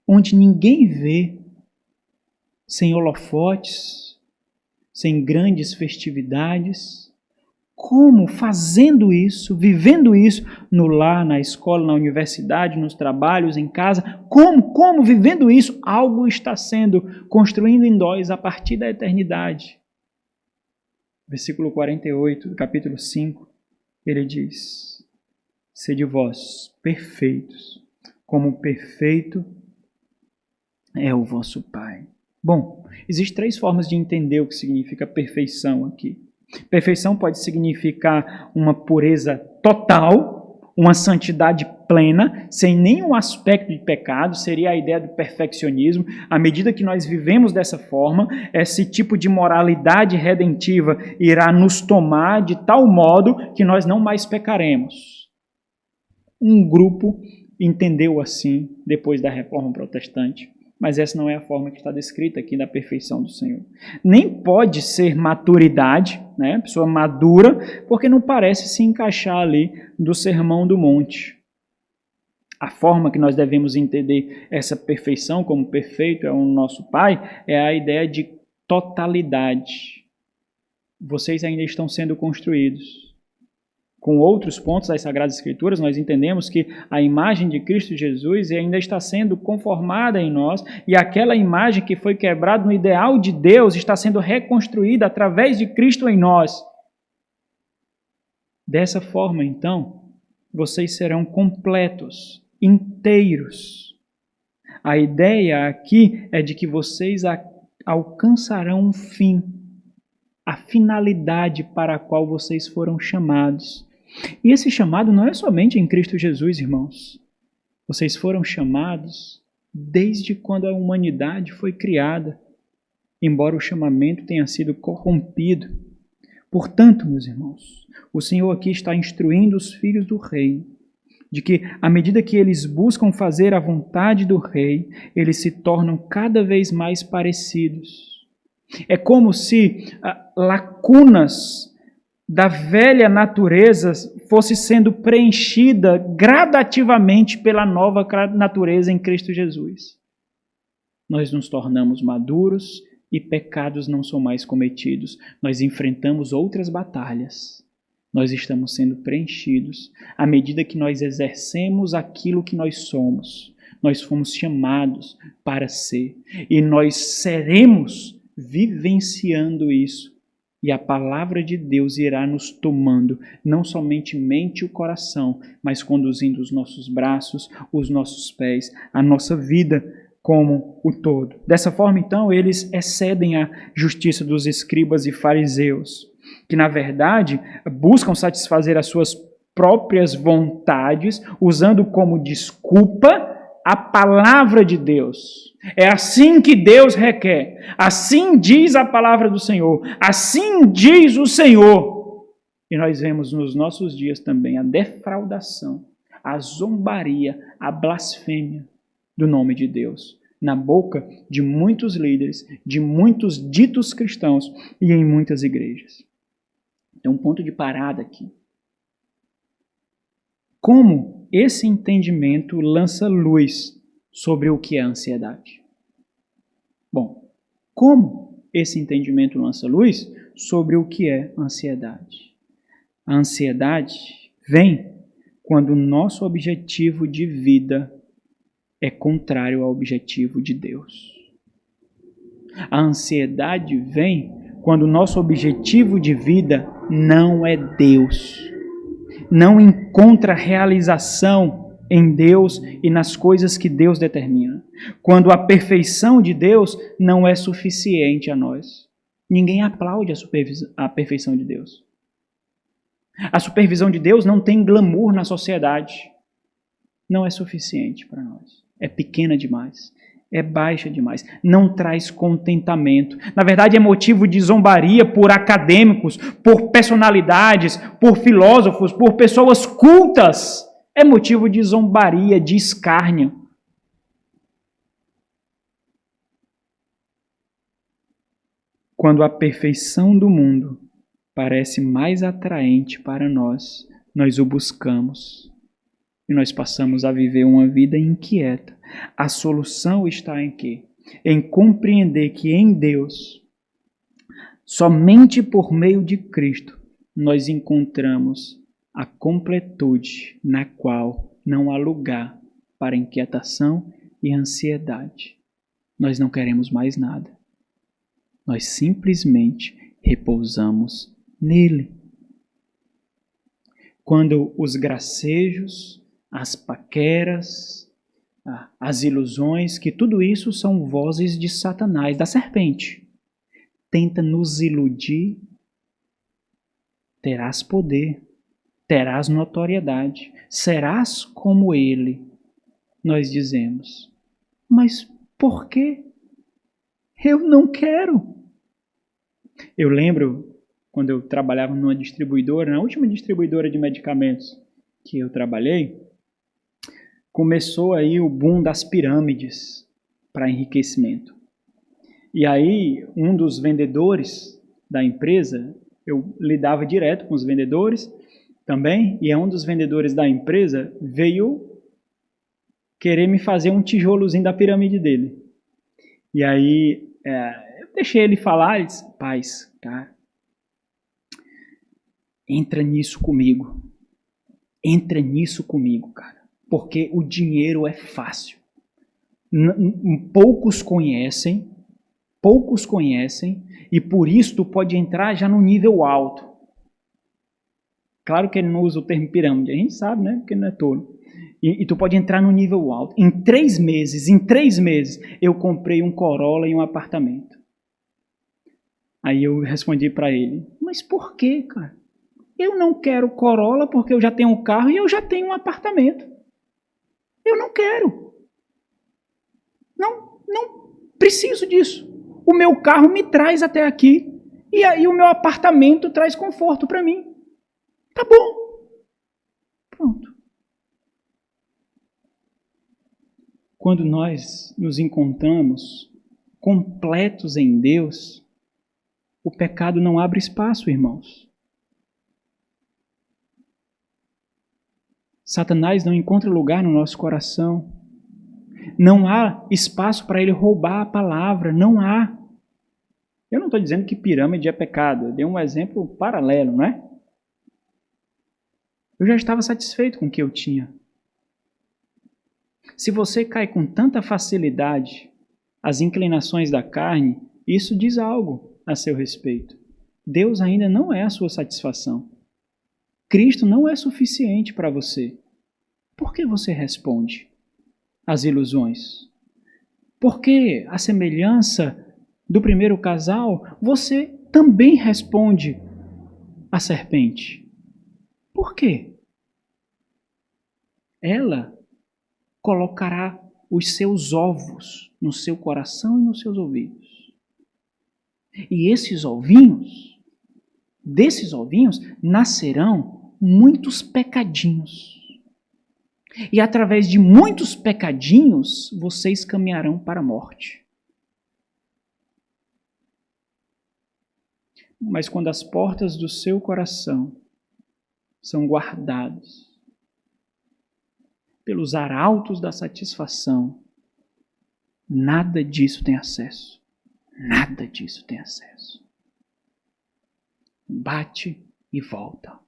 onde ninguém vê, sem holofotes, sem grandes festividades, como fazendo isso, vivendo isso no lar, na escola, na universidade, nos trabalhos, em casa, como vivendo isso, algo está sendo construindo em nós a partir da eternidade. Versículo 48 do capítulo 5, ele diz: sede vós perfeitos, como perfeito é o vosso Pai. Bom, existem 3 formas de entender o que significa perfeição aqui. Perfeição pode significar uma pureza total, uma santidade plena, sem nenhum aspecto de pecado, seria a ideia do perfeccionismo. À medida que nós vivemos dessa forma, esse tipo de moralidade redentiva irá nos tomar de tal modo que nós não mais pecaremos. Um grupo entendeu assim depois da Reforma Protestante, mas essa não é a forma que está descrita aqui da perfeição do Senhor. Nem pode ser maturidade, né? Pessoa madura, porque não parece se encaixar ali do Sermão do Monte. A forma que nós devemos entender essa perfeição como perfeito é o nosso Pai, é a ideia de totalidade. Vocês ainda estão sendo construídos. Com outros pontos das Sagradas Escrituras, nós entendemos que a imagem de Cristo Jesus ainda está sendo conformada em nós, e aquela imagem que foi quebrada no ideal de Deus está sendo reconstruída através de Cristo em nós. Dessa forma, então, vocês serão completos, inteiros. A ideia aqui é de que vocês alcançarão um fim, a finalidade para a qual vocês foram chamados. E esse chamado não é somente em Cristo Jesus, irmãos. Vocês foram chamados desde quando a humanidade foi criada, embora o chamamento tenha sido corrompido. Portanto, meus irmãos, o Senhor aqui está instruindo os filhos do rei, de que, à medida que eles buscam fazer a vontade do rei, eles se tornam cada vez mais parecidos. É como se lacunas da velha natureza fosse sendo preenchida gradativamente pela nova natureza em Cristo Jesus. nós nos tornamos maduros e pecados não são mais cometidos. Nós enfrentamos outras batalhas. Nós estamos sendo preenchidos à medida que nós exercemos aquilo que nós somos. Nós fomos chamados para ser e nós seremos vivenciando isso. E a palavra de Deus irá nos tomando, não somente mente e o coração, mas conduzindo os nossos braços, os nossos pés, a nossa vida como o todo. Dessa forma, então, eles excedem a justiça dos escribas e fariseus, que, na verdade, buscam satisfazer as suas próprias vontades, usando como desculpa a palavra de Deus. É assim que Deus requer. Assim diz a palavra do Senhor. Assim diz o Senhor. E nós vemos nos nossos dias também a defraudação, a zombaria, a blasfêmia do nome de Deus na boca de muitos líderes, de muitos ditos cristãos e em muitas igrejas. Então, um ponto de parada aqui. Como esse entendimento lança luz sobre o que é ansiedade? Bom, como esse entendimento lança luz sobre o que é ansiedade? A ansiedade vem quando o nosso objetivo de vida é contrário ao objetivo de Deus. A ansiedade vem quando o nosso objetivo de vida não é Deus. Não encontra realização em Deus e nas coisas que Deus determina. Quando a perfeição de Deus não é suficiente a nós. Ninguém aplaude a perfeição de Deus. A supervisão de Deus não tem glamour na sociedade. Não é suficiente para nós. É pequena demais. É baixa demais. Não traz contentamento. Na verdade, é motivo de zombaria por acadêmicos, por personalidades, por filósofos, por pessoas cultas. É motivo de zombaria, de escárnio. Quando a perfeição do mundo parece mais atraente para nós, nós o buscamos. E nós passamos a viver uma vida inquieta. A solução está em quê? Em compreender que em Deus, somente por meio de Cristo, nós encontramos a completude na qual não há lugar para inquietação e ansiedade. Nós não queremos mais nada. Nós simplesmente repousamos nele. Quando os gracejos, as paqueras, as ilusões, que tudo isso são vozes de Satanás, da serpente. Tenta nos iludir, terás poder, terás notoriedade, serás como ele. Nós dizemos, mas por quê? Eu não quero. Eu lembro quando eu trabalhava numa distribuidora, na última distribuidora de medicamentos que eu trabalhei, começou aí o boom das pirâmides para enriquecimento. E aí, um dos vendedores da empresa, eu lidava direto com os vendedores também, e um dos vendedores da empresa veio querer me fazer um tijolozinho da pirâmide dele. E aí, eu deixei ele falar, ele disse, paz, cara, entra nisso comigo. Entra nisso comigo, cara. Porque o dinheiro é fácil. Poucos conhecem, e por isso tu pode entrar já no nível alto. Claro que ele não usa o termo pirâmide, a gente sabe, né? Porque não é tolo. E tu pode entrar no nível alto. Em 3 meses, eu comprei um Corolla e um apartamento. Aí eu respondi para ele, mas por quê, cara? Eu não quero Corolla porque eu já tenho um carro e eu já tenho um apartamento. Eu não quero. Não preciso disso. O meu carro me traz até aqui. E aí o meu apartamento traz conforto para mim. Tá bom. Pronto. Quando nós nos encontramos completos em Deus, o pecado não abre espaço, irmãos. Satanás não encontra lugar no nosso coração. não há espaço para ele roubar a palavra, não há. Eu não estou dizendo que pirâmide é pecado, eu dei um exemplo paralelo, não é? Eu já estava satisfeito com o que eu tinha. Se você cai com tanta facilidade às inclinações da carne, isso diz algo a seu respeito. Deus ainda não é a sua satisfação. Cristo não é suficiente para você. Por que você responde às ilusões? Porque, à semelhança do primeiro casal, você também responde à serpente. Por quê? Ela colocará os seus ovos no seu coração e nos seus ouvidos. E desses ovinhos, nascerão muitos pecadinhos. E através de muitos pecadinhos, vocês caminharão para a morte. Mas quando as portas do seu coração são guardadas pelos arautos da satisfação, nada disso tem acesso. Nada disso tem acesso. Bate e volta.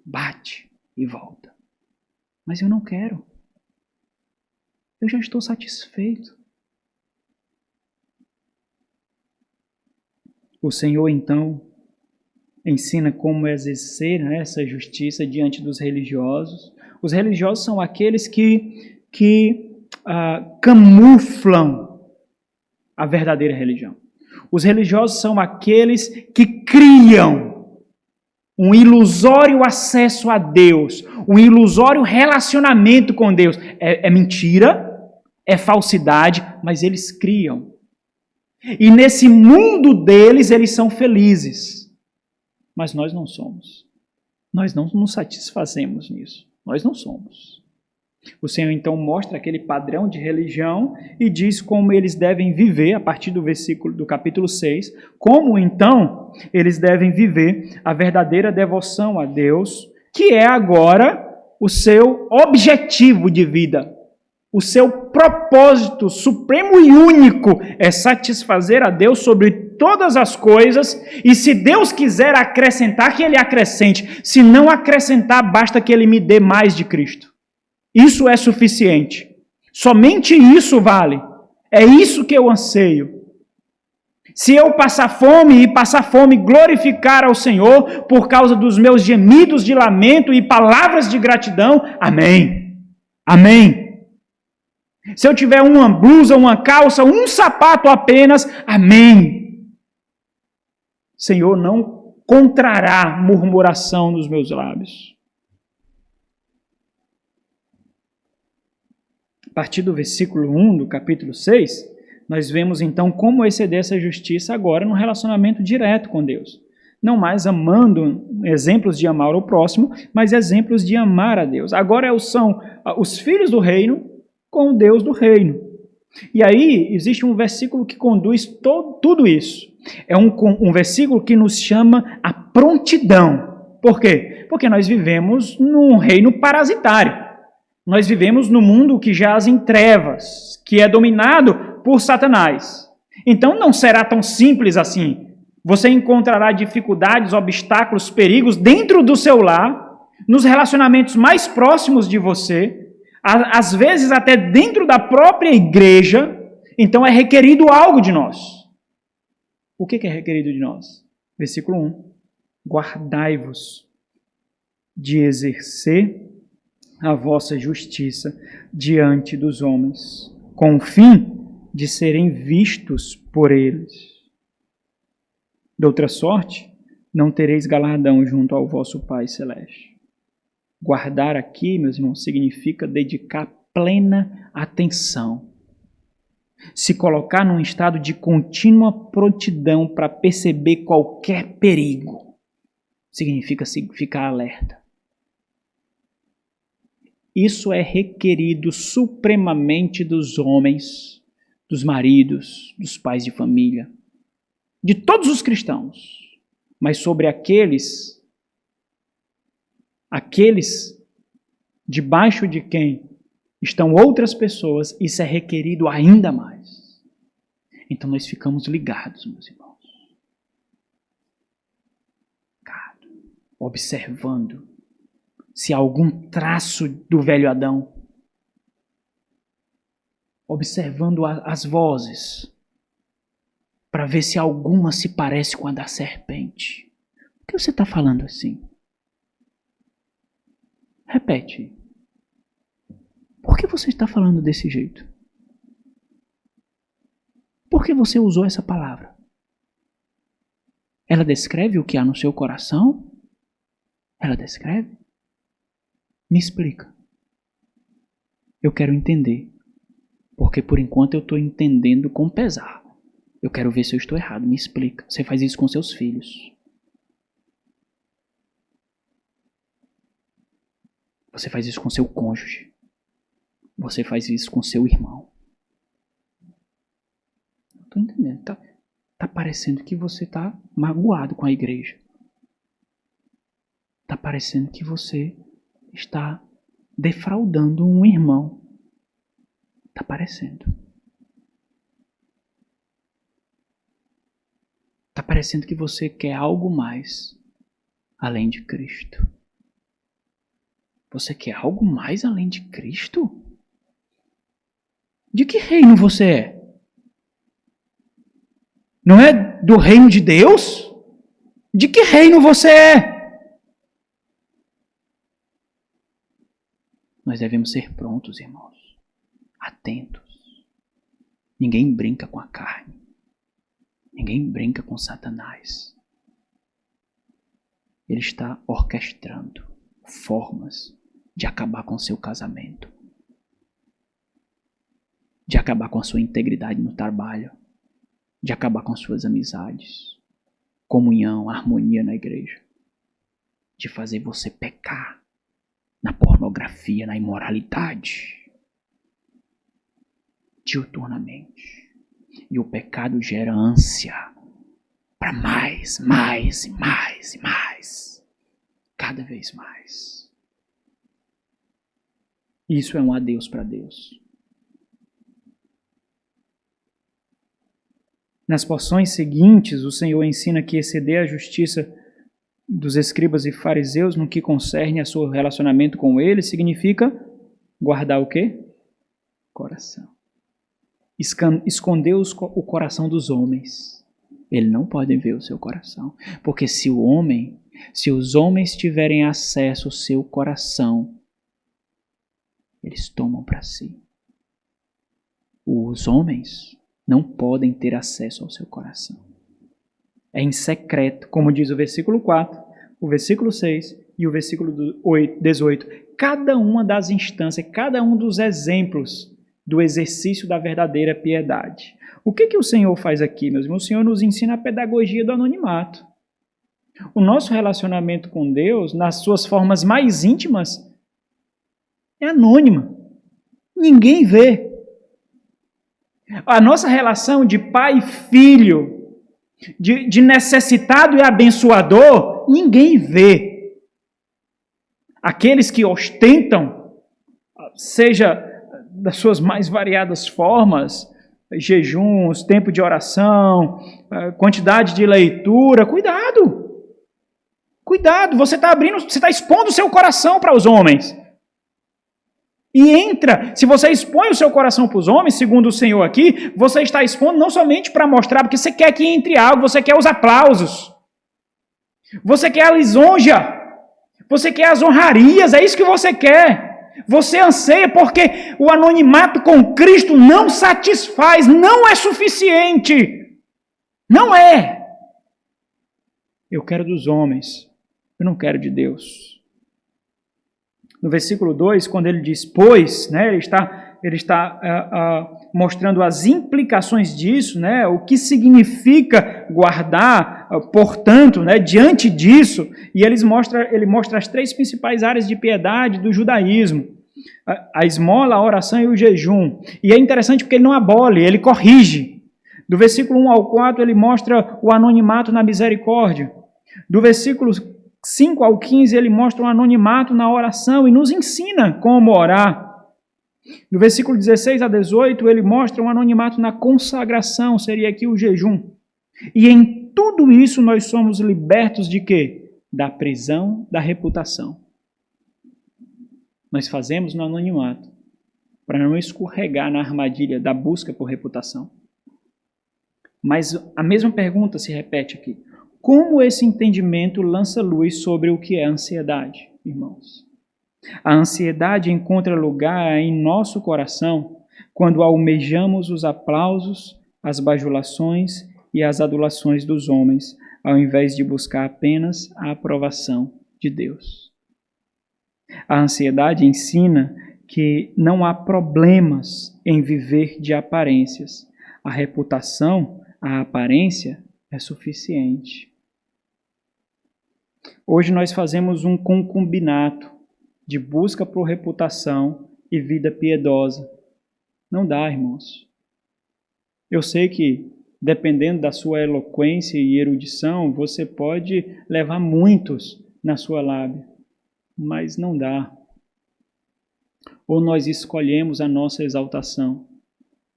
Bate e volta. Mas eu não quero. Eu já estou satisfeito. O Senhor, então, ensina como exercer essa justiça diante dos religiosos. Os religiosos são aqueles que camuflam a verdadeira religião. Os religiosos são aqueles que criam um ilusório acesso a Deus, um ilusório relacionamento com Deus. É mentira, é falsidade, mas eles criam. E nesse mundo deles, eles são felizes. Mas nós não somos. Nós não nos satisfazemos nisso. Nós não somos. O Senhor então mostra aquele padrão de religião e diz como eles devem viver, a partir do capítulo 6, como então eles devem viver a verdadeira devoção a Deus, que é agora o seu objetivo de vida. O seu propósito supremo e único é satisfazer a Deus sobre todas as coisas, e se Deus quiser acrescentar, que Ele acrescente. Se não acrescentar, basta que Ele me dê mais de Cristo. Isso é suficiente. Somente isso vale. É isso que eu anseio. Se eu passar fome, glorificar ao Senhor por causa dos meus gemidos de lamento e palavras de gratidão, amém. Amém. Se eu tiver uma blusa, uma calça, um sapato apenas, amém. Senhor, não contrará murmuração nos meus lábios. A partir do versículo 1 do capítulo 6, nós vemos então como exceder essa justiça agora no relacionamento direto com Deus. Não mais amando, exemplos de amar o próximo, mas exemplos de amar a Deus. Agora são os filhos do reino com o Deus do reino. E aí existe um versículo que conduz tudo isso. É um versículo que nos chama a prontidão. Por quê? Porque nós vivemos num reino parasitário. Nós vivemos num mundo que jaz em trevas, que é dominado por Satanás. Então não será tão simples assim. Você encontrará dificuldades, obstáculos, perigos dentro do seu lar, nos relacionamentos mais próximos de você, às vezes até dentro da própria igreja. Então é requerido algo de nós. O que é requerido de nós? Versículo 1. Guardai-vos de exercer a vossa justiça diante dos homens, com o fim de serem vistos por eles. De outra sorte, não tereis galardão junto ao vosso Pai Celeste. Guardar aqui, meus irmãos, significa dedicar plena atenção. Se colocar num estado de contínua prontidão para perceber qualquer perigo. Significa ficar alerta. Isso é requerido supremamente dos homens, dos maridos, dos pais de família, de todos os cristãos, mas sobre aqueles debaixo de quem estão outras pessoas, isso é requerido ainda mais. Então nós ficamos ligados, meus irmãos. Observando se há algum traço do velho Adão. Observando as vozes, para ver se alguma se parece com a da serpente. Por que você está falando assim? Repete. Por que você está falando desse jeito? Por que você usou essa palavra? Ela descreve o que há no seu coração? Ela descreve? Me explica. Eu quero entender. Porque por enquanto eu estou entendendo com pesar. Eu quero ver se eu estou errado. Me explica. Você faz isso com seus filhos. Você faz isso com seu cônjuge. Você faz isso com seu irmão. Não estou entendendo. Tá parecendo que você está magoado com a igreja. Está parecendo que você está defraudando um irmão. Está parecendo. Está parecendo que você quer algo mais além de Cristo. Você quer algo mais além de Cristo? De que reino você é? Não é do reino de Deus? De que reino você é? Nós devemos ser prontos, irmãos. Atentos. Ninguém brinca com a carne. Ninguém brinca com Satanás. Ele está orquestrando formas de acabar com seu casamento. De acabar com a sua integridade no trabalho. De acabar com suas amizades. Comunhão, harmonia na igreja. De fazer você pecar na pornografia, na imoralidade. Diuturnamente. E o pecado gera ânsia para mais, mais e mais e mais. Cada vez mais. Isso é um adeus para Deus. Nas porções seguintes, o Senhor ensina que exceder a justiça dos escribas e fariseus no que concerne a seu relacionamento com ele significa guardar o quê? Coração. Esconder o coração dos homens. Eles não podem ver o seu coração. Porque se os homens tiverem acesso ao seu coração, eles tomam para si. Os homens não podem ter acesso ao seu coração. É em secreto, como diz o versículo 4, o versículo 6 e o versículo 18. Cada uma das instâncias, cada um dos exemplos do exercício da verdadeira piedade. O que o Senhor faz aqui, meus irmãos? O Senhor nos ensina a pedagogia do anonimato. O nosso relacionamento com Deus, nas suas formas mais íntimas, é anônima. Ninguém vê. A nossa relação de pai e filho, de necessitado e abençoador, ninguém vê. Aqueles que ostentam, seja das suas mais variadas formas, jejuns, tempo de oração, quantidade de leitura, cuidado. Cuidado, você está expondo o seu coração para os homens. E se você expõe o seu coração para os homens, segundo o Senhor aqui, você está expondo não somente para mostrar, porque você quer que entre algo, você quer os aplausos, você quer a lisonja, você quer as honrarias, é isso que você quer. Você anseia porque o anonimato com Cristo não satisfaz, não é suficiente. Não é. Eu quero dos homens, eu não quero de Deus. No versículo 2, quando ele diz pois, né, ele está mostrando as implicações disso, né, o que significa guardar, portanto, né, diante disso, e ele mostra as três principais áreas de piedade do judaísmo, a esmola, a oração e o jejum. E é interessante porque ele não abole, ele corrige. Do versículo 1 ao 4, ele mostra o anonimato na misericórdia. Do versículo 5 ao 15, ele mostra um anonimato na oração e nos ensina como orar. No versículo 16 a 18, ele mostra um anonimato na consagração, seria aqui o jejum. E em tudo isso nós somos libertos de quê? Da prisão da reputação. Nós fazemos no anonimato, para não escorregar na armadilha da busca por reputação. Mas a mesma pergunta se repete aqui. Como esse entendimento lança luz sobre o que é ansiedade, irmãos? A ansiedade encontra lugar em nosso coração quando almejamos os aplausos, as bajulações e as adulações dos homens, ao invés de buscar apenas a aprovação de Deus. A ansiedade ensina que não há problemas em viver de aparências. A reputação, a aparência, é suficiente. Hoje nós fazemos um concubinato de busca por reputação e vida piedosa. Não dá, irmãos. Eu sei que, dependendo da sua eloquência e erudição, você pode levar muitos na sua lábia, mas não dá. Ou nós escolhemos a nossa exaltação,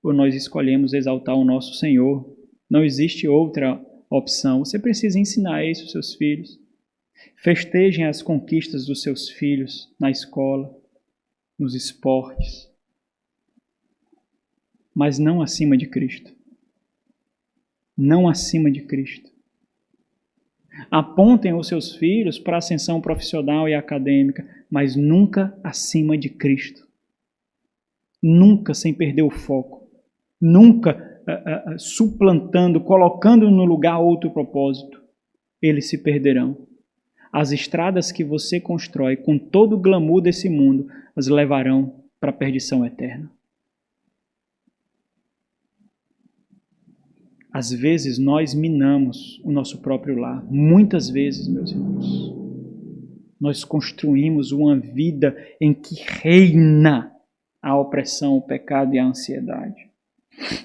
ou nós escolhemos exaltar o nosso Senhor. Não existe outra opção. Você precisa ensinar isso aos seus filhos. Festejem as conquistas dos seus filhos na escola, nos esportes, mas não acima de Cristo. Não acima de Cristo. Apontem os seus filhos para a ascensão profissional e acadêmica, mas nunca acima de Cristo. Nunca sem perder o foco. Nunca suplantando, colocando no lugar outro propósito. Eles se perderão. As estradas que você constrói com todo o glamour desse mundo, as levarão para a perdição eterna. Às vezes nós minamos o nosso próprio lar. Muitas vezes, meus irmãos. Nós construímos uma vida em que reina a opressão, o pecado e a ansiedade.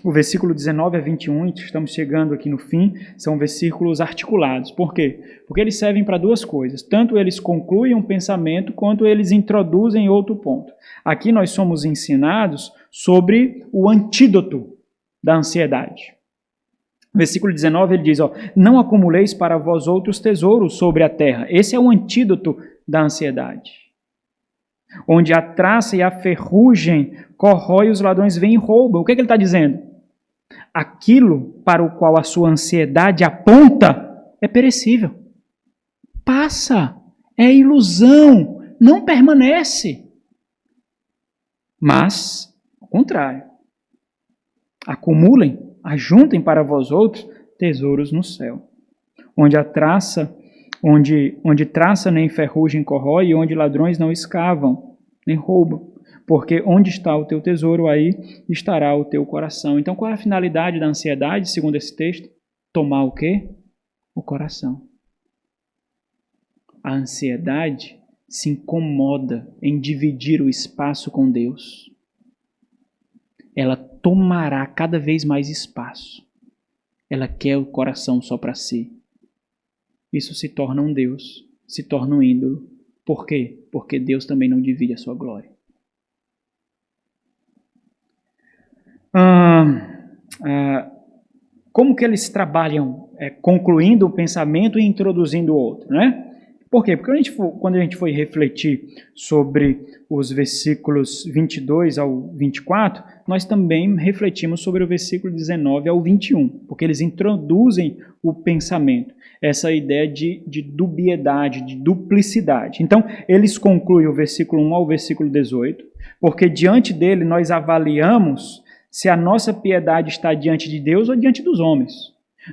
O versículo 19 a 21, estamos chegando aqui no fim, são versículos articulados. Por quê? Porque eles servem para duas coisas. Tanto eles concluem um pensamento, quanto eles introduzem outro ponto. Aqui nós somos ensinados sobre o antídoto da ansiedade. Versículo 19, ele diz, não acumuleis para vós outros tesouros sobre a terra. Esse é o antídoto da ansiedade. Onde a traça e a ferrugem corrói, os ladrões vêm e roubam. O que ele está dizendo? Aquilo para o qual a sua ansiedade aponta é perecível. Passa, é ilusão, não permanece. Mas, ao contrário, acumulem, ajuntem para vós outros tesouros no céu, onde a traça, onde traça nem ferrugem corrói, e onde ladrões não escavam, nem roubam. Porque onde está o teu tesouro, aí estará o teu coração. Então, qual é a finalidade da ansiedade, segundo esse texto? Tomar o quê? O coração. A ansiedade se incomoda em dividir o espaço com Deus. Ela tomará cada vez mais espaço. Ela quer o coração só para si. Isso se torna um Deus, se torna um ídolo. Por quê? Porque Deus também não divide a sua glória. Como que eles trabalham concluindo o pensamento e introduzindo o outro, né? Por quê? Porque quando a gente foi refletir sobre os versículos 22 ao 24, nós também refletimos sobre o versículo 19 ao 21, porque eles introduzem o pensamento, essa ideia de dubiedade, de duplicidade. Então, eles concluem o versículo 1 ao versículo 18, porque diante dele nós avaliamos se a nossa piedade está diante de Deus ou diante dos homens.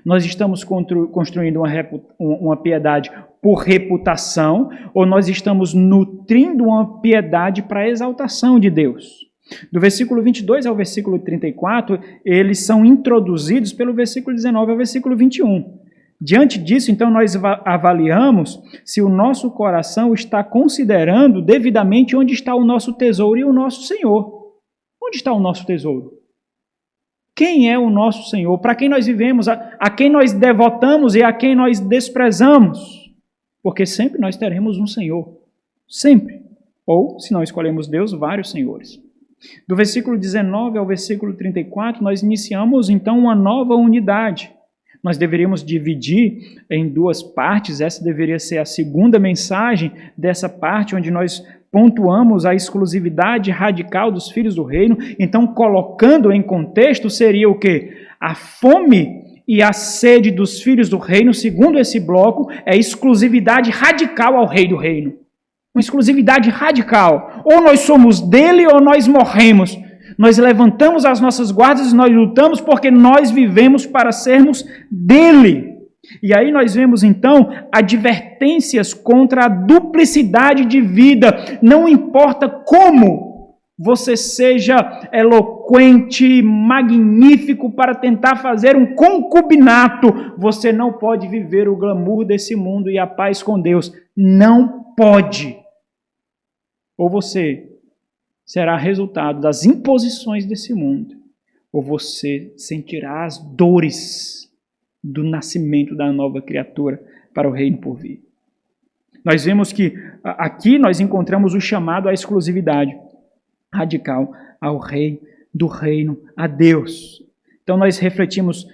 Nós estamos construindo uma piedade por reputação, ou nós estamos nutrindo uma piedade para a exaltação de Deus. Do versículo 22 ao versículo 34, eles são introduzidos pelo versículo 19 ao versículo 21. Diante disso, então, nós avaliamos se o nosso coração está considerando devidamente onde está o nosso tesouro e o nosso Senhor. Onde está o nosso tesouro? Quem é o nosso Senhor? Para quem nós vivemos? A quem nós devotamos e a quem nós desprezamos? Porque sempre nós teremos um Senhor. Sempre. Ou, se não escolhemos Deus, vários senhores. Do versículo 19 ao versículo 34, nós iniciamos então uma nova unidade. Nós deveríamos dividir em duas partes, essa deveria ser a segunda mensagem dessa parte, onde nós pontuamos a exclusividade radical dos filhos do reino. Então, colocando em contexto, seria o quê? A fome e a sede dos filhos do reino, segundo esse bloco, é exclusividade radical ao rei do reino. Uma exclusividade radical. Ou nós somos dele ou nós morremos. Nós levantamos as nossas guardas e nós lutamos porque nós vivemos para sermos dele. E aí nós vemos então advertências contra a duplicidade de vida. Não importa como você seja eloquente, magnífico para tentar fazer um concubinato, você não pode viver o glamour desse mundo e a paz com Deus. Não pode. Ou você será resultado das imposições desse mundo, ou você sentirá as dores do nascimento da nova criatura para o reino por vir. Nós vemos que aqui nós encontramos o chamado à exclusividade radical ao rei do reino, a Deus. Então nós refletimos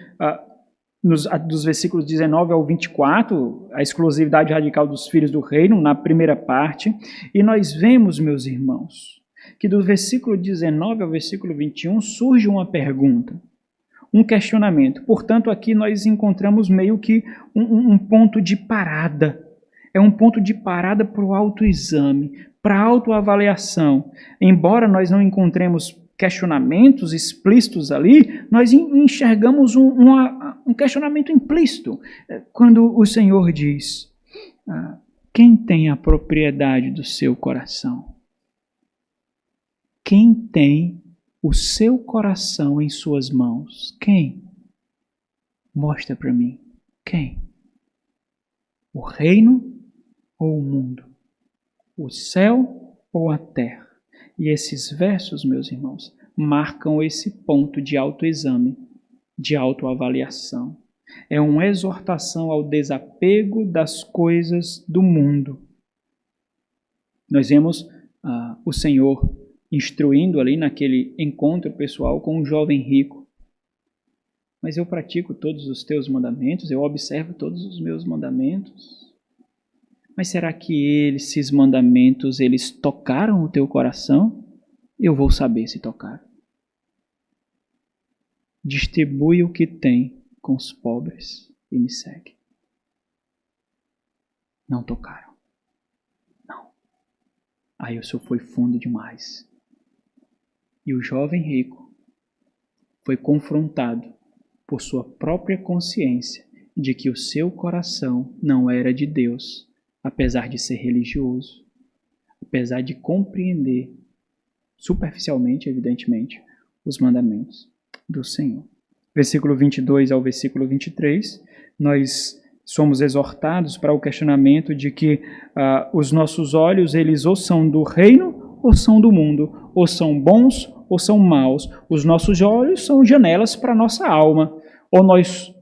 dos versículos 19 ao 24, a exclusividade radical dos filhos do reino, na primeira parte, e nós vemos, meus irmãos, que do versículo 19 ao versículo 21 surge uma pergunta, um questionamento. Portanto, aqui nós encontramos meio que um ponto de parada. É um ponto de parada para o autoexame, para a autoavaliação. Embora nós não encontremos questionamentos explícitos ali, nós enxergamos um questionamento implícito. Quando o Senhor diz, quem tem a propriedade do seu coração? Quem tem o seu coração em suas mãos? Quem? Mostra para mim. Quem? O reino ou o mundo? O céu ou a terra? E esses versos, meus irmãos, marcam esse ponto de autoexame, de autoavaliação. É uma exortação ao desapego das coisas do mundo. Nós vemos o Senhor instruindo ali naquele encontro pessoal com um jovem rico. Mas eu pratico todos os teus mandamentos, eu observo todos os meus mandamentos. Mas será que esses mandamentos, eles tocaram o teu coração? Eu vou saber se tocaram. Distribui o que tem com os pobres e me segue. Não tocaram. Não. Aí o senhor foi fundo demais. E o jovem rico foi confrontado por sua própria consciência de que o seu coração não era de Deus, apesar de ser religioso, apesar de compreender superficialmente, evidentemente, os mandamentos do Senhor. Versículo 22 ao versículo 23, nós somos exortados para o questionamento de que os nossos olhos, eles ou são do reino ou são do mundo, ou são bons ou são maus. Os nossos olhos são janelas para a nossa alma, ou nós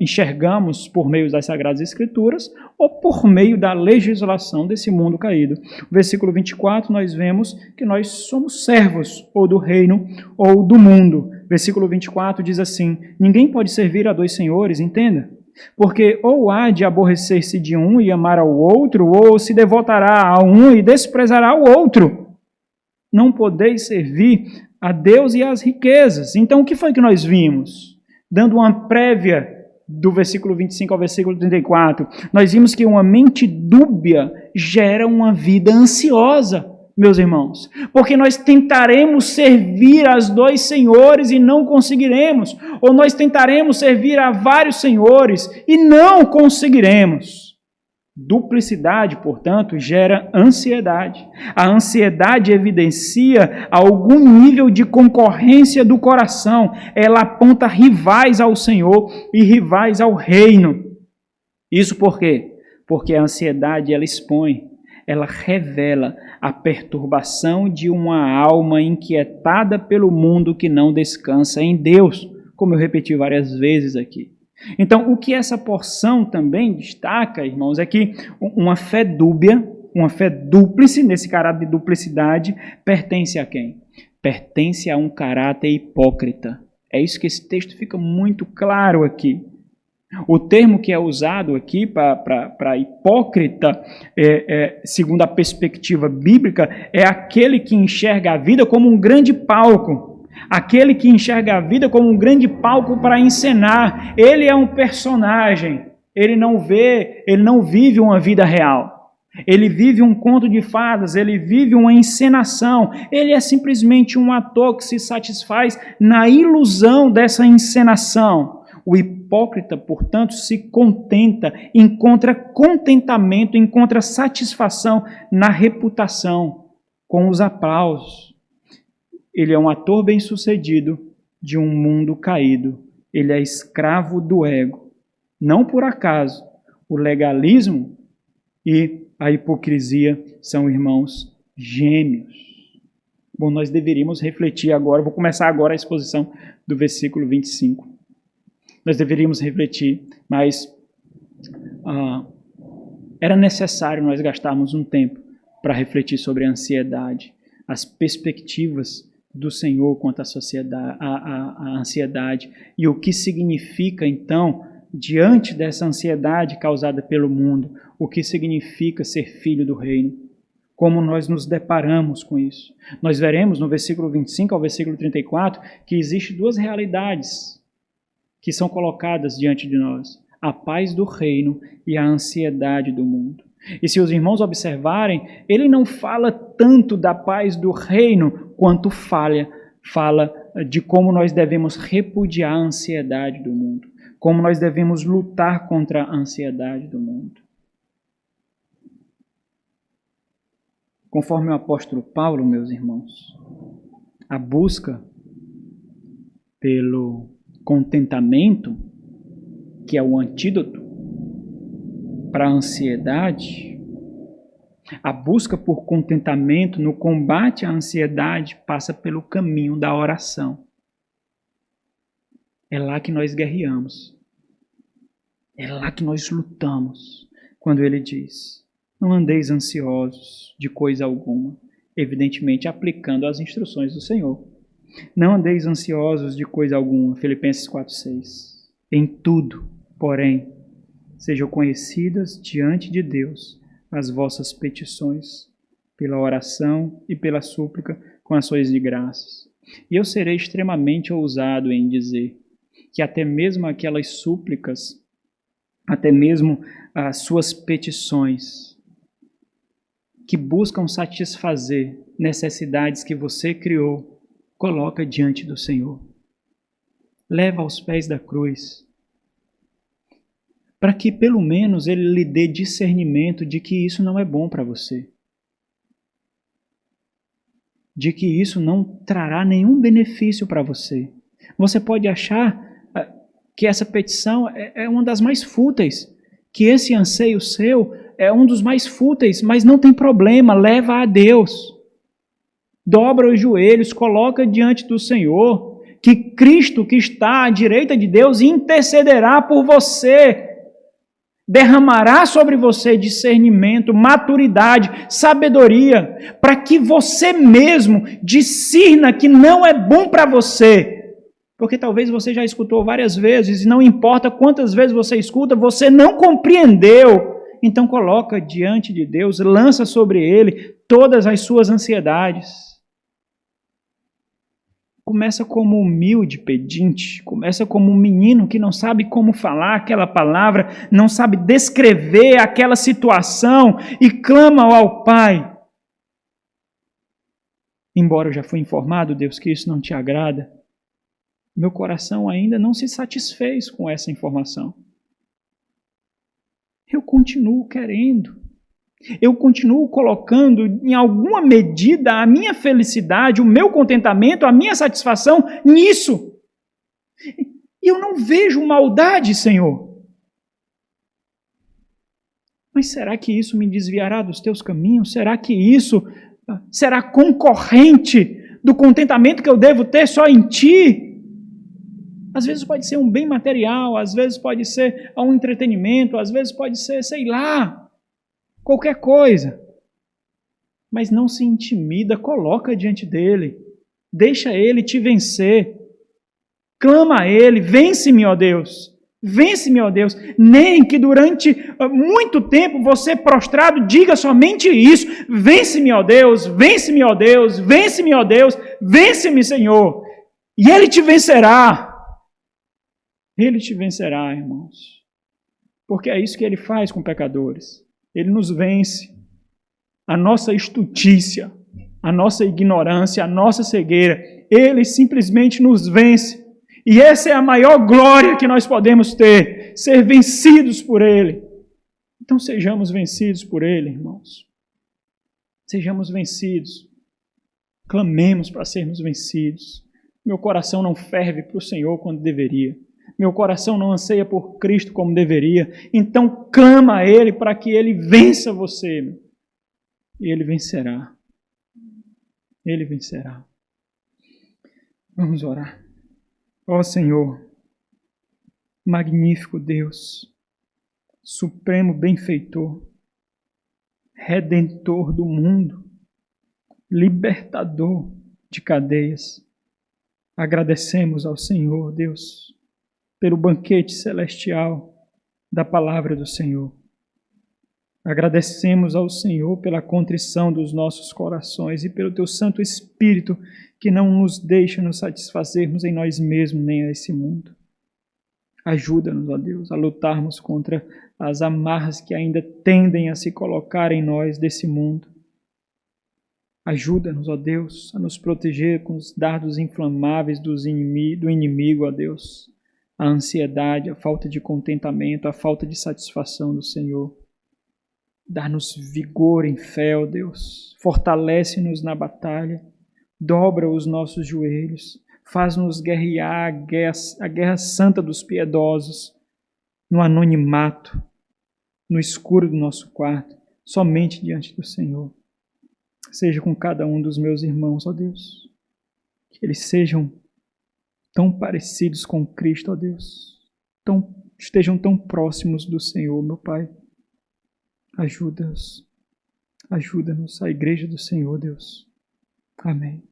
enxergamos por meio das Sagradas Escrituras ou por meio da legislação desse mundo caído. No versículo 24 nós vemos que nós somos servos ou do reino ou do mundo. Versículo 24 diz assim, ninguém pode servir a dois senhores, entenda? Porque ou há de aborrecer-se de um e amar ao outro, ou se devotará a um e desprezará o outro. Não podeis servir a Deus e às riquezas. Então o que foi que nós vimos? Dando uma prévia do versículo 25 ao versículo 34, nós vimos que uma mente dúbia gera uma vida ansiosa, meus irmãos, porque nós tentaremos servir aos dois senhores e não conseguiremos, ou nós tentaremos servir a vários senhores e não conseguiremos. Duplicidade, portanto, gera ansiedade. A ansiedade evidencia algum nível de concorrência do coração. Ela aponta rivais ao Senhor e rivais ao reino. Isso por quê? Porque a ansiedade, ela expõe, ela revela a perturbação de uma alma inquietada pelo mundo que não descansa em Deus, como eu repeti várias vezes aqui. Então, o que essa porção também destaca, irmãos, é que uma fé dúbia, uma fé dúplice, nesse caráter de duplicidade, pertence a quem? pertence a um caráter hipócrita. É isso que esse texto fica muito claro aqui. O termo que é usado aqui para hipócrita, segundo a perspectiva bíblica, é aquele que enxerga a vida como um grande palco. Aquele que enxerga a vida como um grande palco para encenar. Ele é um personagem. Ele não vive uma vida real. Ele vive um conto de fadas, ele vive uma encenação. Ele é simplesmente um ator que se satisfaz na ilusão dessa encenação. O hipócrita, portanto, se contenta, encontra contentamento, encontra satisfação na reputação, com os aplausos. Ele é um ator bem-sucedido de um mundo caído. Ele é escravo do ego. Não por acaso, o legalismo e a hipocrisia são irmãos gêmeos. Bom, nós deveríamos refletir agora, vou começar agora a exposição do versículo 25. Nós deveríamos refletir, mas era necessário nós gastarmos um tempo para refletir sobre a ansiedade, as perspectivas do Senhor quanto à sociedade, a ansiedade, e o que significa, então, diante dessa ansiedade causada pelo mundo, o que significa ser filho do reino, como nós nos deparamos com isso. Nós veremos no versículo 25 ao versículo 34 que existem duas realidades que são colocadas diante de nós: a paz do reino e a ansiedade do mundo. E se os irmãos observarem, ele não fala tanto da paz do reino quanto fala de como nós devemos repudiar a ansiedade do mundo, como nós devemos lutar contra a ansiedade do mundo. Conforme o apóstolo Paulo, meus irmãos, a busca pelo contentamento, que é o antídoto para a ansiedade, a busca por contentamento no combate à ansiedade passa pelo caminho da oração. É lá que nós guerreamos. É lá que nós lutamos. Quando ele diz: não andeis ansiosos de coisa alguma, evidentemente aplicando as instruções do Senhor. Não andeis ansiosos de coisa alguma, Filipenses 4:6. Em tudo, porém, sejam conhecidas diante de Deus as vossas petições, pela oração e pela súplica com ações de graças. E eu serei extremamente ousado em dizer que até mesmo aquelas súplicas, até mesmo as suas petições, que buscam satisfazer necessidades que você criou, coloca diante do Senhor. Leva aos pés da cruz, para que pelo menos Ele lhe dê discernimento de que isso não é bom para você, de que isso não trará nenhum benefício para você. Você pode achar que essa petição é uma das mais fúteis, que esse anseio seu é um dos mais fúteis, mas não tem problema, leva a Deus. Dobra os joelhos, coloca diante do Senhor, que Cristo que está à direita de Deus intercederá por você, derramará sobre você discernimento, maturidade, sabedoria, para que você mesmo discirna que não é bom para você. Porque talvez você já escutou várias vezes, e não importa quantas vezes você escuta, você não compreendeu. Então coloca diante de Deus, lança sobre Ele todas as suas ansiedades. Começa como humilde pedinte, começa como um menino que não sabe como falar aquela palavra, não sabe descrever aquela situação e clama ao Pai. Embora eu já fui informado, Deus, que isso não te agrada, meu coração ainda não se satisfez com essa informação. Eu continuo querendo. Eu continuo colocando em alguma medida a minha felicidade, o meu contentamento, a minha satisfação nisso. E eu não vejo maldade, Senhor. Mas será que isso me desviará dos teus caminhos? Será que isso será concorrente do contentamento que eu devo ter só em Ti? Às vezes pode ser um bem material, às vezes pode ser um entretenimento, às vezes pode ser, sei lá, qualquer coisa. Mas não se intimida, coloca diante dele. Deixa Ele te vencer. Clama a Ele, vence-me, ó Deus. Vence-me, ó Deus. Nem que durante muito tempo você prostrado diga somente isso. Vence-me, ó Deus, vence-me, ó Deus, vence-me, ó Deus, vence-me, Senhor. E Ele te vencerá. Ele te vencerá, irmãos. Porque é isso que Ele faz com pecadores. Ele nos vence. A nossa estutícia, a nossa ignorância, a nossa cegueira, Ele simplesmente nos vence. E essa é a maior glória que nós podemos ter, ser vencidos por Ele. Então sejamos vencidos por Ele, irmãos. Sejamos vencidos. Clamemos para sermos vencidos. Meu coração não ferve para o Senhor quando deveria. Meu coração não anseia por Cristo como deveria. Então clama a Ele para que Ele vença você. E Ele vencerá. Ele vencerá. Vamos orar. Ó Senhor, magnífico Deus, supremo benfeitor, redentor do mundo, libertador de cadeias. Agradecemos ao Senhor, Deus, pelo banquete celestial da palavra do Senhor. Agradecemos ao Senhor pela contrição dos nossos corações e pelo Teu Santo Espírito que não nos deixa nos satisfazermos em nós mesmos nem a esse mundo. Ajuda-nos, ó Deus, a lutarmos contra as amarras que ainda tendem a se colocar em nós desse mundo. Ajuda-nos, ó Deus, a nos proteger com os dardos inflamáveis do inimigo, ó Deus. A ansiedade, a falta de contentamento, a falta de satisfação do Senhor. Dá-nos vigor em fé, ó Deus. Fortalece-nos na batalha. Dobra os nossos joelhos. Faz-nos guerrear a guerra santa dos piedosos. No anonimato, no escuro do nosso quarto, somente diante do Senhor. Seja com cada um dos meus irmãos, ó Deus. Que eles sejam tão parecidos com Cristo, ó Deus. Estejam tão próximos do Senhor, meu Pai. Ajuda-nos. Ajuda-nos, a igreja do Senhor, Deus. Amém.